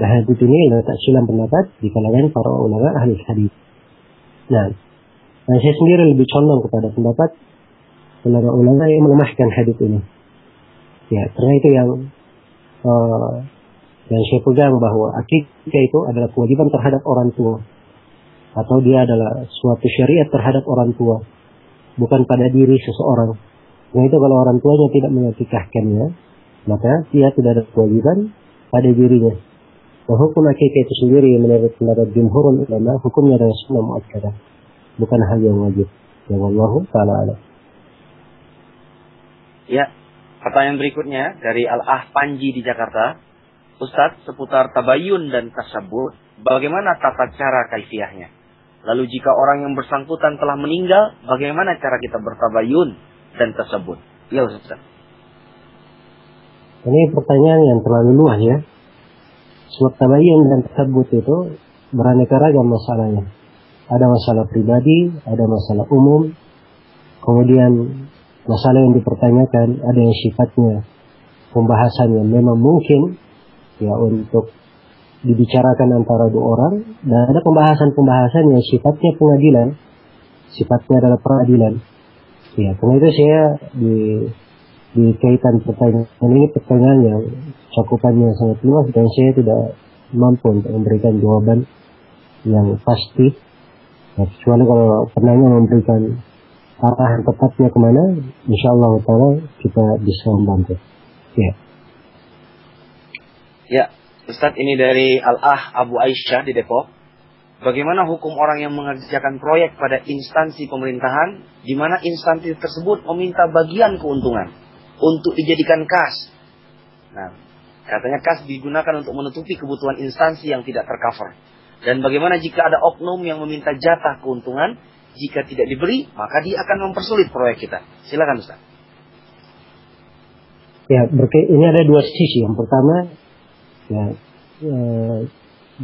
Nah, hadits ini adalah tak silang pendapat di kalangan para ulama ahli hadits. Nah, saya sendiri lebih condong kepada pendapat ulama yang melemahkan hadits ini. Ya, karena itu yang saya pegang bahwa akikah itu adalah kewajiban terhadap orang tua, atau dia adalah suatu syariat terhadap orang tua, bukan pada diri seseorang. Nah, itu kalau orang tuanya tidak mengakikahkannya, maka dia tidak ada kewajiban pada dirinya. Nah, hukum akikah itu sendiri menurut pendapat jumhurul ulama, hukumnya adalah sunnah muakkadah, bukan hal yang wajib. Yang Allahu ta'ala alam. Ya, pertanyaan berikutnya dari Al-Ah Panji di Jakarta. Ustadz, seputar tabayun dan tasabbut, bagaimana tata cara kaifiahnya? Lalu jika orang yang bersangkutan telah meninggal, bagaimana cara kita bertabayun dan tasabbut? Ya Ustadz. Ini pertanyaan yang terlalu luas ya. Sebab tabayun dan tasabbut itu beraneka ragam masalahnya. Ada masalah pribadi, ada masalah umum. Kemudian masalah yang dipertanyakan ada yang sifatnya pembahasannya memang mungkin ya untuk dibicarakan antara dua orang, dan ada pembahasan-pembahasan yang sifatnya pengadilan, sifatnya adalah peradilan. Ya, karena itu saya di kaitan pertanyaan ini pertanyaan yang cakupannya sangat luas dan saya tidak mampu untuk memberikan jawaban yang pasti. Ya, kecuali kalau penanya memberikan arahan tepatnya kemana, insyaallah taala kita bisa membantu. Ya. Ya, Ustadz, ini dari Al-Ah Abu Aisyah di Depok. Bagaimana hukum orang yang mengerjakan proyek pada instansi pemerintahan, di mana instansi tersebut meminta bagian keuntungan untuk dijadikan kas? Nah, katanya kas digunakan untuk menutupi kebutuhan instansi yang tidak tercover. Dan bagaimana jika ada oknum yang meminta jatah keuntungan? Jika tidak diberi, maka dia akan mempersulit proyek kita. Silakan Ustaz. Ya, ini ada dua sisi. Yang pertama,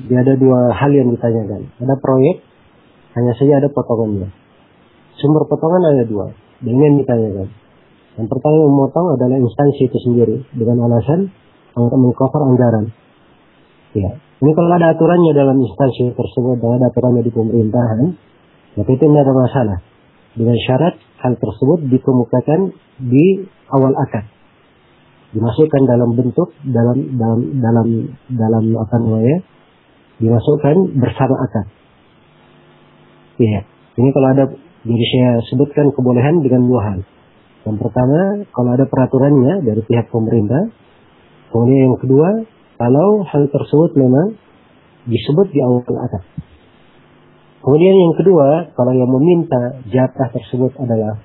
ada dua hal yang ditanyakan. Ada proyek, hanya saja ada potongannya. Sumber potongan ada dua, dengan ditanyakan. Yang pertama yang memotong adalah instansi itu sendiri, dengan alasan untuk mengcover anggaran. Ya, ini kalau ada aturannya dalam instansi tersebut, dan ada aturannya di pemerintahan, maka itu tidak ada masalah. Dengan syarat hal tersebut dikemukakan di awal akad, dimasukkan dalam bentuk dalam apa namanya, dimasukkan bersama akad. Iya, ini kalau ada, jadi saya sebutkan kebolehan dengan dua hal. Yang pertama, kalau ada peraturannya dari pihak pemerintah. Kemudian yang kedua, kalau hal tersebut memang disebut di awal akad. Kemudian yang kedua, kalau yang meminta jatah tersebut adalah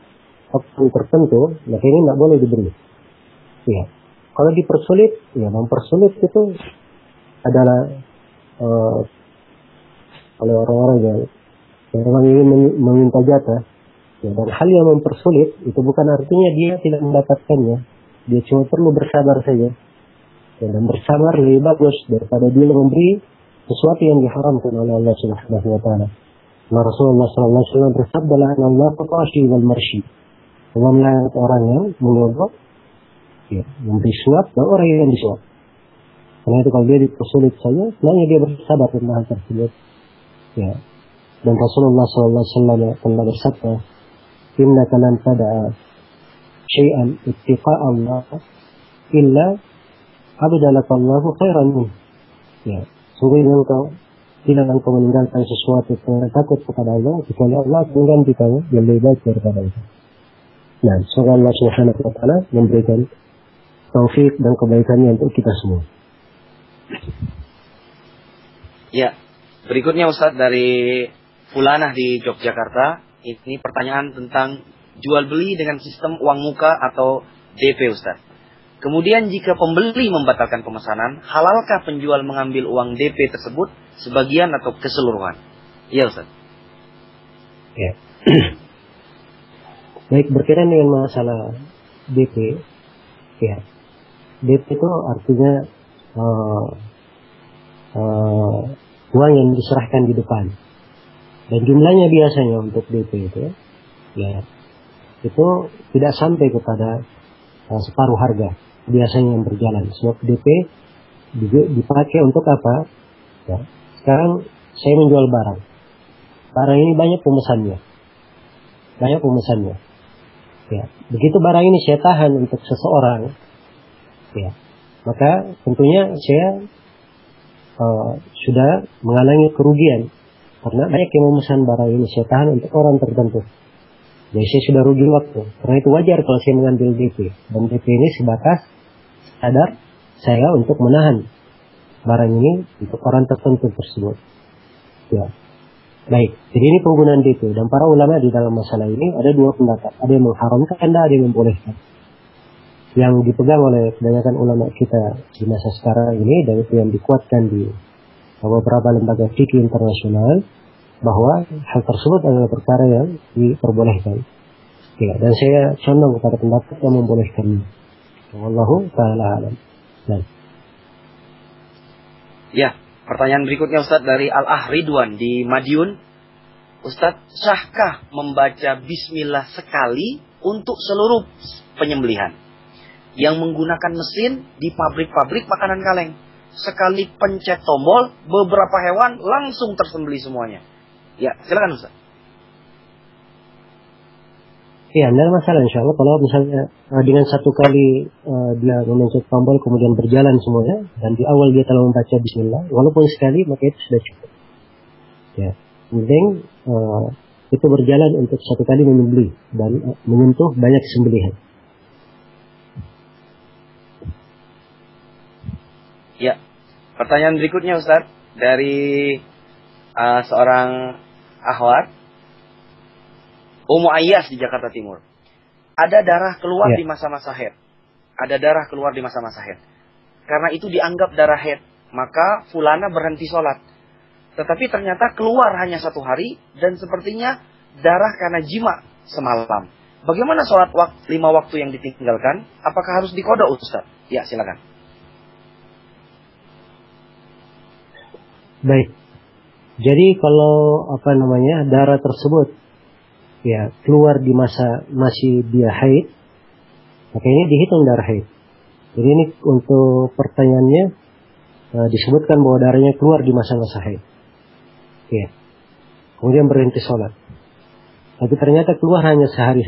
oknum tertentu, maka ini tidak boleh diberi. Ya. Kalau dipersulit, ya mempersulit itu adalah oleh orang-orang yang ingin meminta jatah. Ya, dan hal yang mempersulit itu bukan artinya dia tidak mendapatkannya. Dia cuma perlu bersabar saja. Ya, dan bersabar lebih bagus daripada dia memberi sesuatu yang diharamkan oleh Allah Subhanahu wa taala. Rasulullah sallallahu alaihi wasallam bersabda, "Allah faqashi wal marshi." Allah melaknat orang yang menyogok, ya, memberi suap dan orang yang disuap. Karena itu kalau dia dipersulit saja, sebenarnya dia bersabar tentang hal tersebut. Ya. Dan Rasulullah SAW telah bersabda, "Innaka lan tada'a syai'an ittiqa'a Allah illa abdalaka Allahu khairan min." Ya, sungguhnya engkau tidak engkau meninggalkan sesuatu karena takut kepada Allah, kecuali Allah akan menggantikan yang lebih baik daripada itu. Nah, semoga Allah Subhanahu wa taala memberikan taufik dan kebaikannya untuk kita semua. Ya, berikutnya Ustaz dari Fulanah di Yogyakarta. Ini pertanyaan tentang jual beli dengan sistem uang muka atau DP Ustaz. Kemudian jika pembeli membatalkan pemesanan, halalkah penjual mengambil uang DP tersebut sebagian atau keseluruhan? Iya Ustaz. Ya. Baik, berkaitan dengan masalah DP, ya. DP itu artinya uang yang diserahkan di depan. Dan jumlahnya biasanya untuk DP itu, ya, itu tidak sampai kepada separuh harga biasanya yang berjalan. Sebab DP dipakai untuk apa? Ya. Sekarang saya menjual barang. Barang ini banyak pemesannya. Ya. Begitu barang ini saya tahan untuk seseorang, ya, maka tentunya saya sudah mengalami kerugian. Karena banyak yang memesan barang ini saya tahan untuk orang tertentu. Jadi saya sudah rugi waktu. Karena itu wajar kalau saya mengambil DP. Dan DP ini sebatas sadar saya untuk menahan barang ini untuk orang tertentu tersebut. Ya. Baik, jadi ini penggunaan DP. Dan para ulama di dalam masalah ini ada dua pendapat. Ada yang mengharamkan, ada yang membolehkan. Yang dipegang oleh kebanyakan ulama kita di masa sekarang ini, dan itu yang dikuatkan di beberapa lembaga fikih internasional, bahwa hal tersebut adalah perkara yang diperbolehkan. Ya, dan saya condong kepada pendapat yang membolehkannya. Wallahu ta'ala alam. Nah. Ya, pertanyaan berikutnya Ustaz dari Al-Ahridwan di Madiun. Ustaz, sahkah membaca bismillah sekali untuk seluruh penyembelihan yang menggunakan mesin di pabrik-pabrik makanan kaleng? Sekali pencet tombol, beberapa hewan langsung tersembelih semuanya. Ya, silakan Ustaz. Ya, tidak masalah insya Allah. Kalau misalnya dengan satu kali dia memencet tombol kemudian berjalan semuanya, dan di awal dia telah membaca bismillah, walaupun sekali, maka itu sudah cukup. Ya, penting itu berjalan untuk satu kali menyembelih dan menyentuh banyak sembelihan. Ya, pertanyaan berikutnya Ustaz dari seorang akhwat, Ummu Ayyas di Jakarta Timur. Ada darah keluar di masa-masa haid. Karena itu dianggap darah haid, maka fulana berhenti sholat. Tetapi ternyata keluar hanya 1 hari dan sepertinya darah karena jima semalam. Bagaimana sholat 5 waktu yang ditinggalkan? Apakah harus diqada Ustaz? Ya, silakan. Baik. Jadi kalau darah tersebut ya keluar di masa masih dia haid, maka ini dihitung darah haid. Jadi ini untuk pertanyaannya disebutkan bahwa darahnya keluar di masa-masa haid. Ya. Kemudian berhenti sholat. Tapi ternyata keluar hanya sehari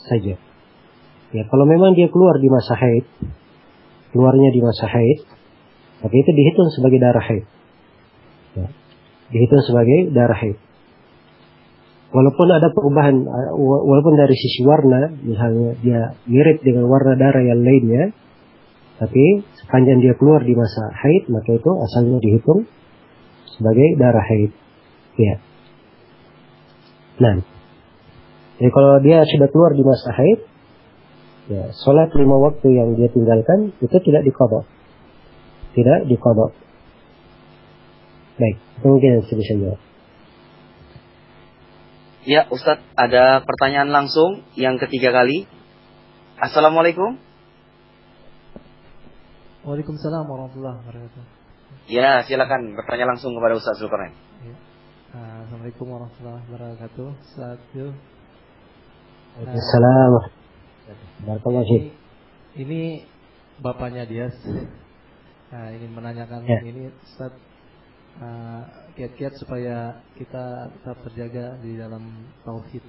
saja. Ya, kalau memang dia keluar di masa haid, keluarnya di masa haid, maka itu dihitung sebagai darah haid. Ya. Dihitung sebagai darah haid. Walaupun ada perubahan, walaupun dari sisi warna, misalnya dia mirip dengan warna darah yang lainnya, tapi sepanjang dia keluar di masa haid, maka itu asalnya dihitung sebagai darah haid. Ya. Nah, jadi kalau dia sudah keluar di masa haid, ya, sholat 5 waktu yang dia tinggalkan itu tidak diqada. Baik, itu mungkin yang bisa jawab. Ya, Ustadz, ada pertanyaan langsung yang ketiga kali. Assalamualaikum. Waalaikumsalam warahmatullahi wabarakatuh. Ya, silakan bertanya langsung kepada Ustadz Zulkarnain. Ya. Assalamualaikum warahmatullahi wabarakatuh. Assalamualaikum. Barakallahu fiik. Ini bapaknya Dias. Ingin menanyakan ini Ustaz, kiat-kiat supaya kita tetap terjaga di dalam tauhid.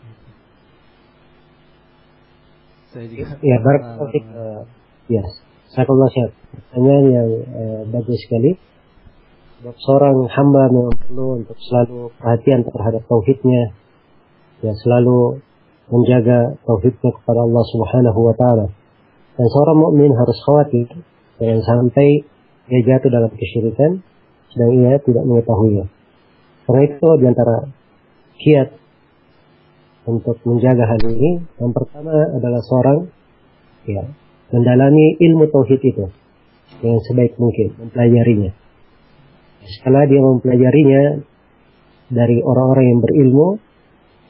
Saya juga. Ya, barakallahu fiik. Ya, jazakallahu khair. Pertanyaan yang bagus sekali. Seorang hamba memang perlu untuk selalu perhatian terhadap tauhidnya, ya, selalu menjaga tauhidnya kepada Allah Subhanahu wa taala. Dan seorang mukmin harus khawatir jangan sampai dia jatuh dalam kesyirikan sedang ia tidak mengetahuinya. Karena itu di antara kiat untuk menjaga hal ini, yang pertama adalah seorang mendalami ilmu tauhid itu dengan sebaik mungkin, mempelajarinya. Setelah dia mempelajarinya dari orang-orang yang berilmu,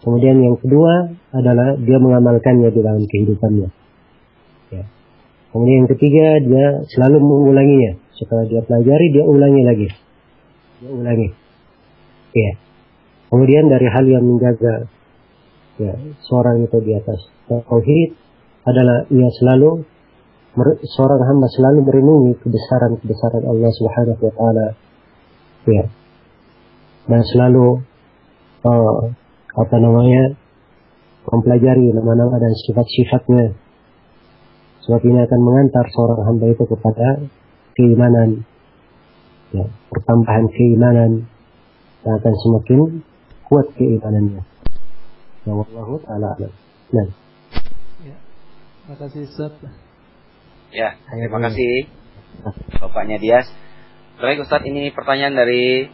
kemudian yang kedua adalah dia mengamalkannya di dalam kehidupannya. Ya. Kemudian yang ketiga, dia selalu mengulanginya. Setelah dia pelajari, dia ulangi lagi. Dia ulangi. Ya. Kemudian dari hal yang menjaga seorang itu di atas tauhid adalah ia selalu, seorang hamba selalu merenungi kebesaran-kebesaran Allah Subhanahu wa taala. Ya. Dan selalu mempelajari nama-nama dan sifat-sifatnya. Sebab ini akan mengantar seorang hamba itu kepada keimanan, ya, pertambahan keimanan, dan akan semakin kuat keimanannya. Ya, wallahu ta'ala a'lam. Nah. Ya. Terima kasih Ustaz. Ya, terima kasih Bapaknya Dias. Baik Ustaz, ini pertanyaan dari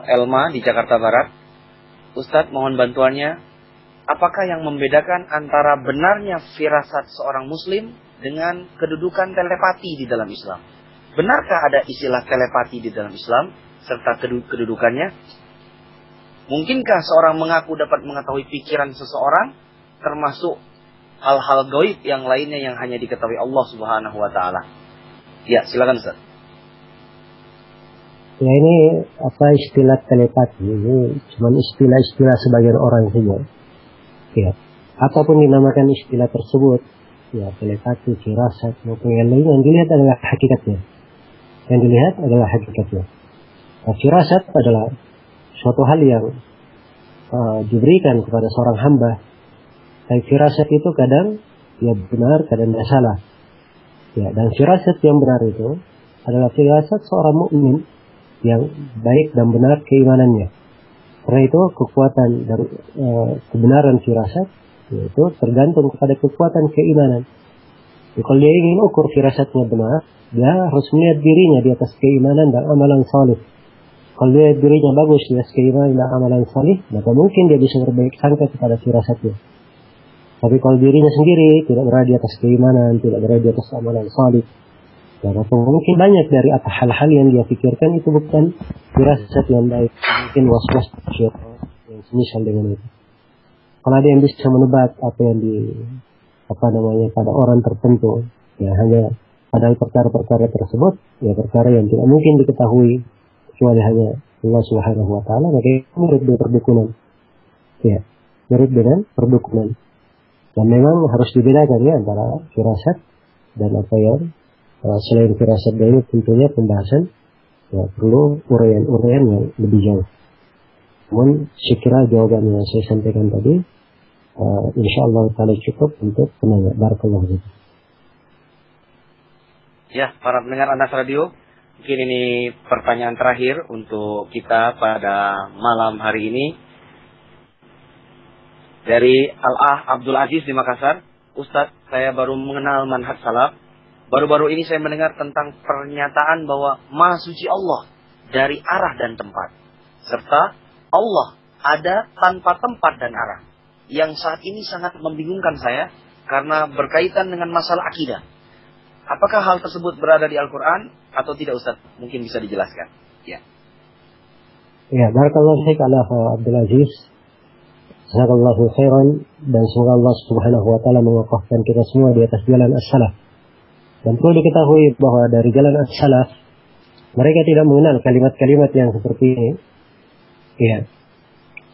Elma di Jakarta Barat. Ustaz, mohon bantuannya. Apakah yang membedakan antara benarnya firasat seorang muslim dengan kedudukan telepati di dalam Islam? Benarkah ada istilah telepati di dalam Islam serta kedudukannya? Mungkinkah seorang mengaku dapat mengetahui pikiran seseorang, termasuk hal-hal gaib yang lainnya yang hanya diketahui Allah Subhanahu wa taala? Ya, silakan Ustaz. Ya, ini apa istilah telepati? Ini cuma istilah-istilah sebagian orang saja. Ya, apapun dinamakan istilah tersebut, ya, telepati, firasat, maupun yang lain, yang dilihat adalah hakikatnya. Yang dilihat adalah hakikatnya. Nah, firasat adalah suatu hal yang diberikan kepada seorang hamba. Tapi firasat itu kadang ya benar, kadang tidak salah. Ya, dan firasat yang benar itu adalah firasat seorang mukmin yang baik dan benar keimanannya. Karena itu kekuatan dan kebenaran firasat itu tergantung kepada kekuatan keimanan. Jadi, kalau dia ingin ukur firasatnya benar, dia harus melihat dirinya di atas keimanan dan amalan salih. Kalau dia dirinya bagus di atas keimanan dan amalan salih, maka mungkin dia bisa berbaik sangka kepada firasatnya. Tapi kalau dirinya sendiri tidak berada di atas keimanan, tidak berada di atas amalan salih, maka mungkin banyak dari hal-hal yang dia pikirkan itu bukan firasat yang baik, mungkin was-was syaitan yang semisal dengan itu. Kalau ada yang bisa menebak apa yang pada orang tertentu, ya hanya padahal perkara-perkara tersebut, ya perkara yang tidak mungkin diketahui kecuali hanya Allah Subhanahu wa taala, maka itu mirip dengan perdukunan. Ya, mirip dengan perdukunan. Dan memang harus dibedakan ya antara firasat dan apa yang selain firasat, ini tentunya pembahasan ya, perlu uraian-uraian yang lebih jauh. Namun sekira jawaban yang saya sampaikan tadi insyaallah taala cukup untuk penanya. Barakallahu fiik. Ya, para pendengar Anas Radio, mungkin ini pertanyaan terakhir untuk kita pada malam hari ini. Dari Al-Ah Abdul Aziz di Makassar. Ustadz, saya baru mengenal manhaj salaf. Baru-baru ini saya mendengar tentang pernyataan bahwa Maha Suci Allah dari arah dan tempat. Serta Allah ada tanpa tempat dan arah. Yang saat ini sangat membingungkan saya karena berkaitan dengan masalah akidah. Apakah hal tersebut berada di Al-Quran atau tidak Ustaz? Mungkin bisa dijelaskan. Ya. Ya, barakallahu fiik Abdul Aziz. Jazakallahu khairan, dan semoga Allah Subhanahu wa taala mengokohkan kita semua di atas jalan as-salaf. Dan perlu diketahui bahwa dari jalan as-salaf mereka tidak mengenal kalimat-kalimat yang seperti ini. Ya.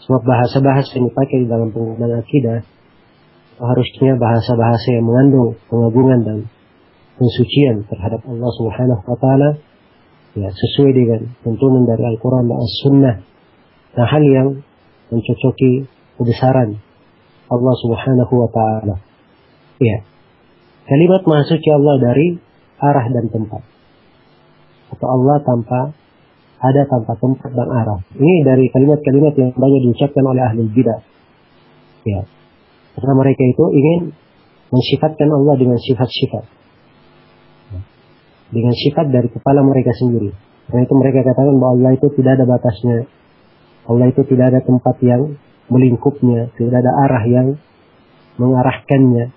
Sebab bahasa-bahasa yang dipakai dalam penggunaan akidah harusnya bahasa-bahasa yang mengandung pengagungan dan pensucian terhadap Allah Subhanahu wa taala ya sesuai dengan tuntunan dari Al-Qur'an dan As-Sunnah. Nah, hal yang mencocoki kebesaran Allah Subhanahu wa taala. Ya. Kalimat Maha Suci Allah dari arah dan tempat. Atau Allah tanpa tempat dan arah. Ini dari kalimat-kalimat yang banyak diucapkan oleh ahli bidah. Ya. Karena mereka itu ingin mensifatkan Allah dengan sifat-sifat. Dengan sifat dari kepala mereka sendiri. Karena itu mereka katakan bahwa Allah itu tidak ada batasnya. Allah itu tidak ada tempat yang melingkupnya. Tidak ada arah yang mengarahkannya.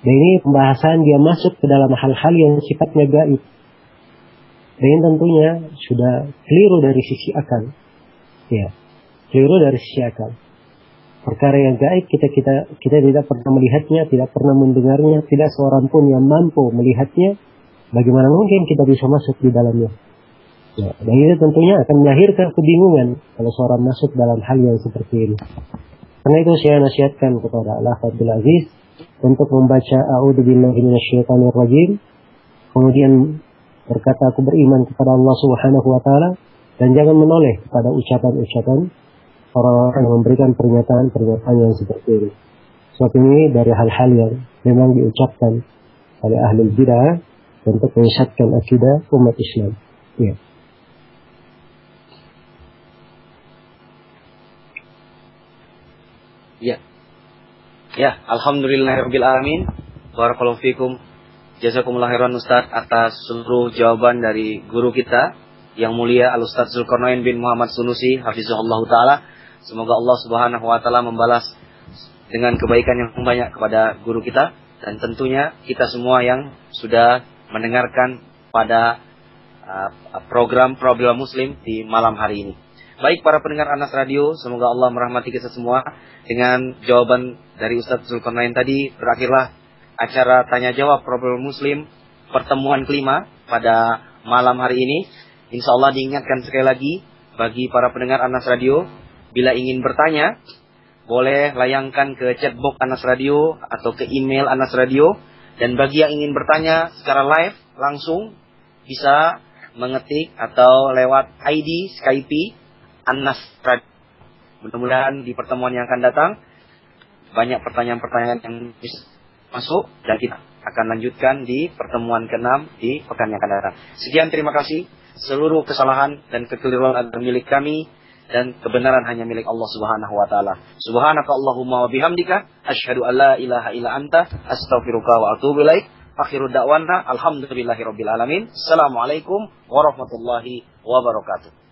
Dan ini pembahasan dia masuk ke dalam hal-hal yang sifatnya gaib. Dan tentunya sudah keliru dari sisi akal. Ya, keliru dari sisi akal. Perkara yang gaib kita tidak pernah melihatnya, tidak pernah mendengarnya, tidak seorang pun yang mampu melihatnya. Bagaimana mungkin kita bisa masuk di dalamnya? Ya, dan itu tentunya akan melahirkan kebingungan kalau seorang masuk dalam hal yang seperti ini. Karena itu saya nasihatkan kepada Allah Abdul Aziz untuk membaca A'udzubillahi minasyaitonirrajim, kemudian berkata aku beriman kepada Allah Subhanahu wa taala, dan jangan menoleh pada ucapan-ucapan orang-orang yang memberikan pernyataan-pernyataan yang seperti ini. Sebab ini dari hal-hal yang memang diucapkan oleh ahli bidah untuk menyesatkan akidah umat Islam. Ya. Ya. Ya, alhamdulillahirabbil alamin. Barakallahu fikum. Jazakumullah khairan Ustaz atas seluruh jawaban dari guru kita yang mulia Al-Ustaz Zulkarnain bin Muhammad Sunusi hafizahullah taala. Semoga Allah Subhanahu wa taala membalas dengan kebaikan yang banyak kepada guru kita, dan tentunya kita semua yang sudah mendengarkan pada program Muslim di malam hari ini. Baik para pendengar Anas Radio, semoga Allah merahmati kita semua. Dengan jawaban dari Ustaz Zulkarnain tadi, berakhirlah acara tanya jawab Problem Muslim pertemuan kelima pada malam hari ini. Insya Allah diingatkan sekali lagi bagi para pendengar Anas Radio, bila ingin bertanya boleh layangkan ke chatbox Anas Radio atau ke email Anas Radio. Dan bagi yang ingin bertanya secara live langsung bisa mengetik atau lewat ID Skype Anas Radio. Mudah-mudahan di pertemuan yang akan datang banyak pertanyaan-pertanyaan yang bisa masuk, dan kita akan lanjutkan di pertemuan ke-6 di pekan yang akan datang. Sekian, terima kasih. Seluruh kesalahan dan kekeliruan adalah milik kami, dan kebenaran hanya milik Allah Subhanahu wa taala. Subhanaka Allahumma wa bihamdika asyhadu an la ilaha illa anta astaghfiruka wa atubu ilaik. Akhiru da'wana alhamdulillahirabbil alamin. Assalamualaikum warahmatullahi wabarakatuh.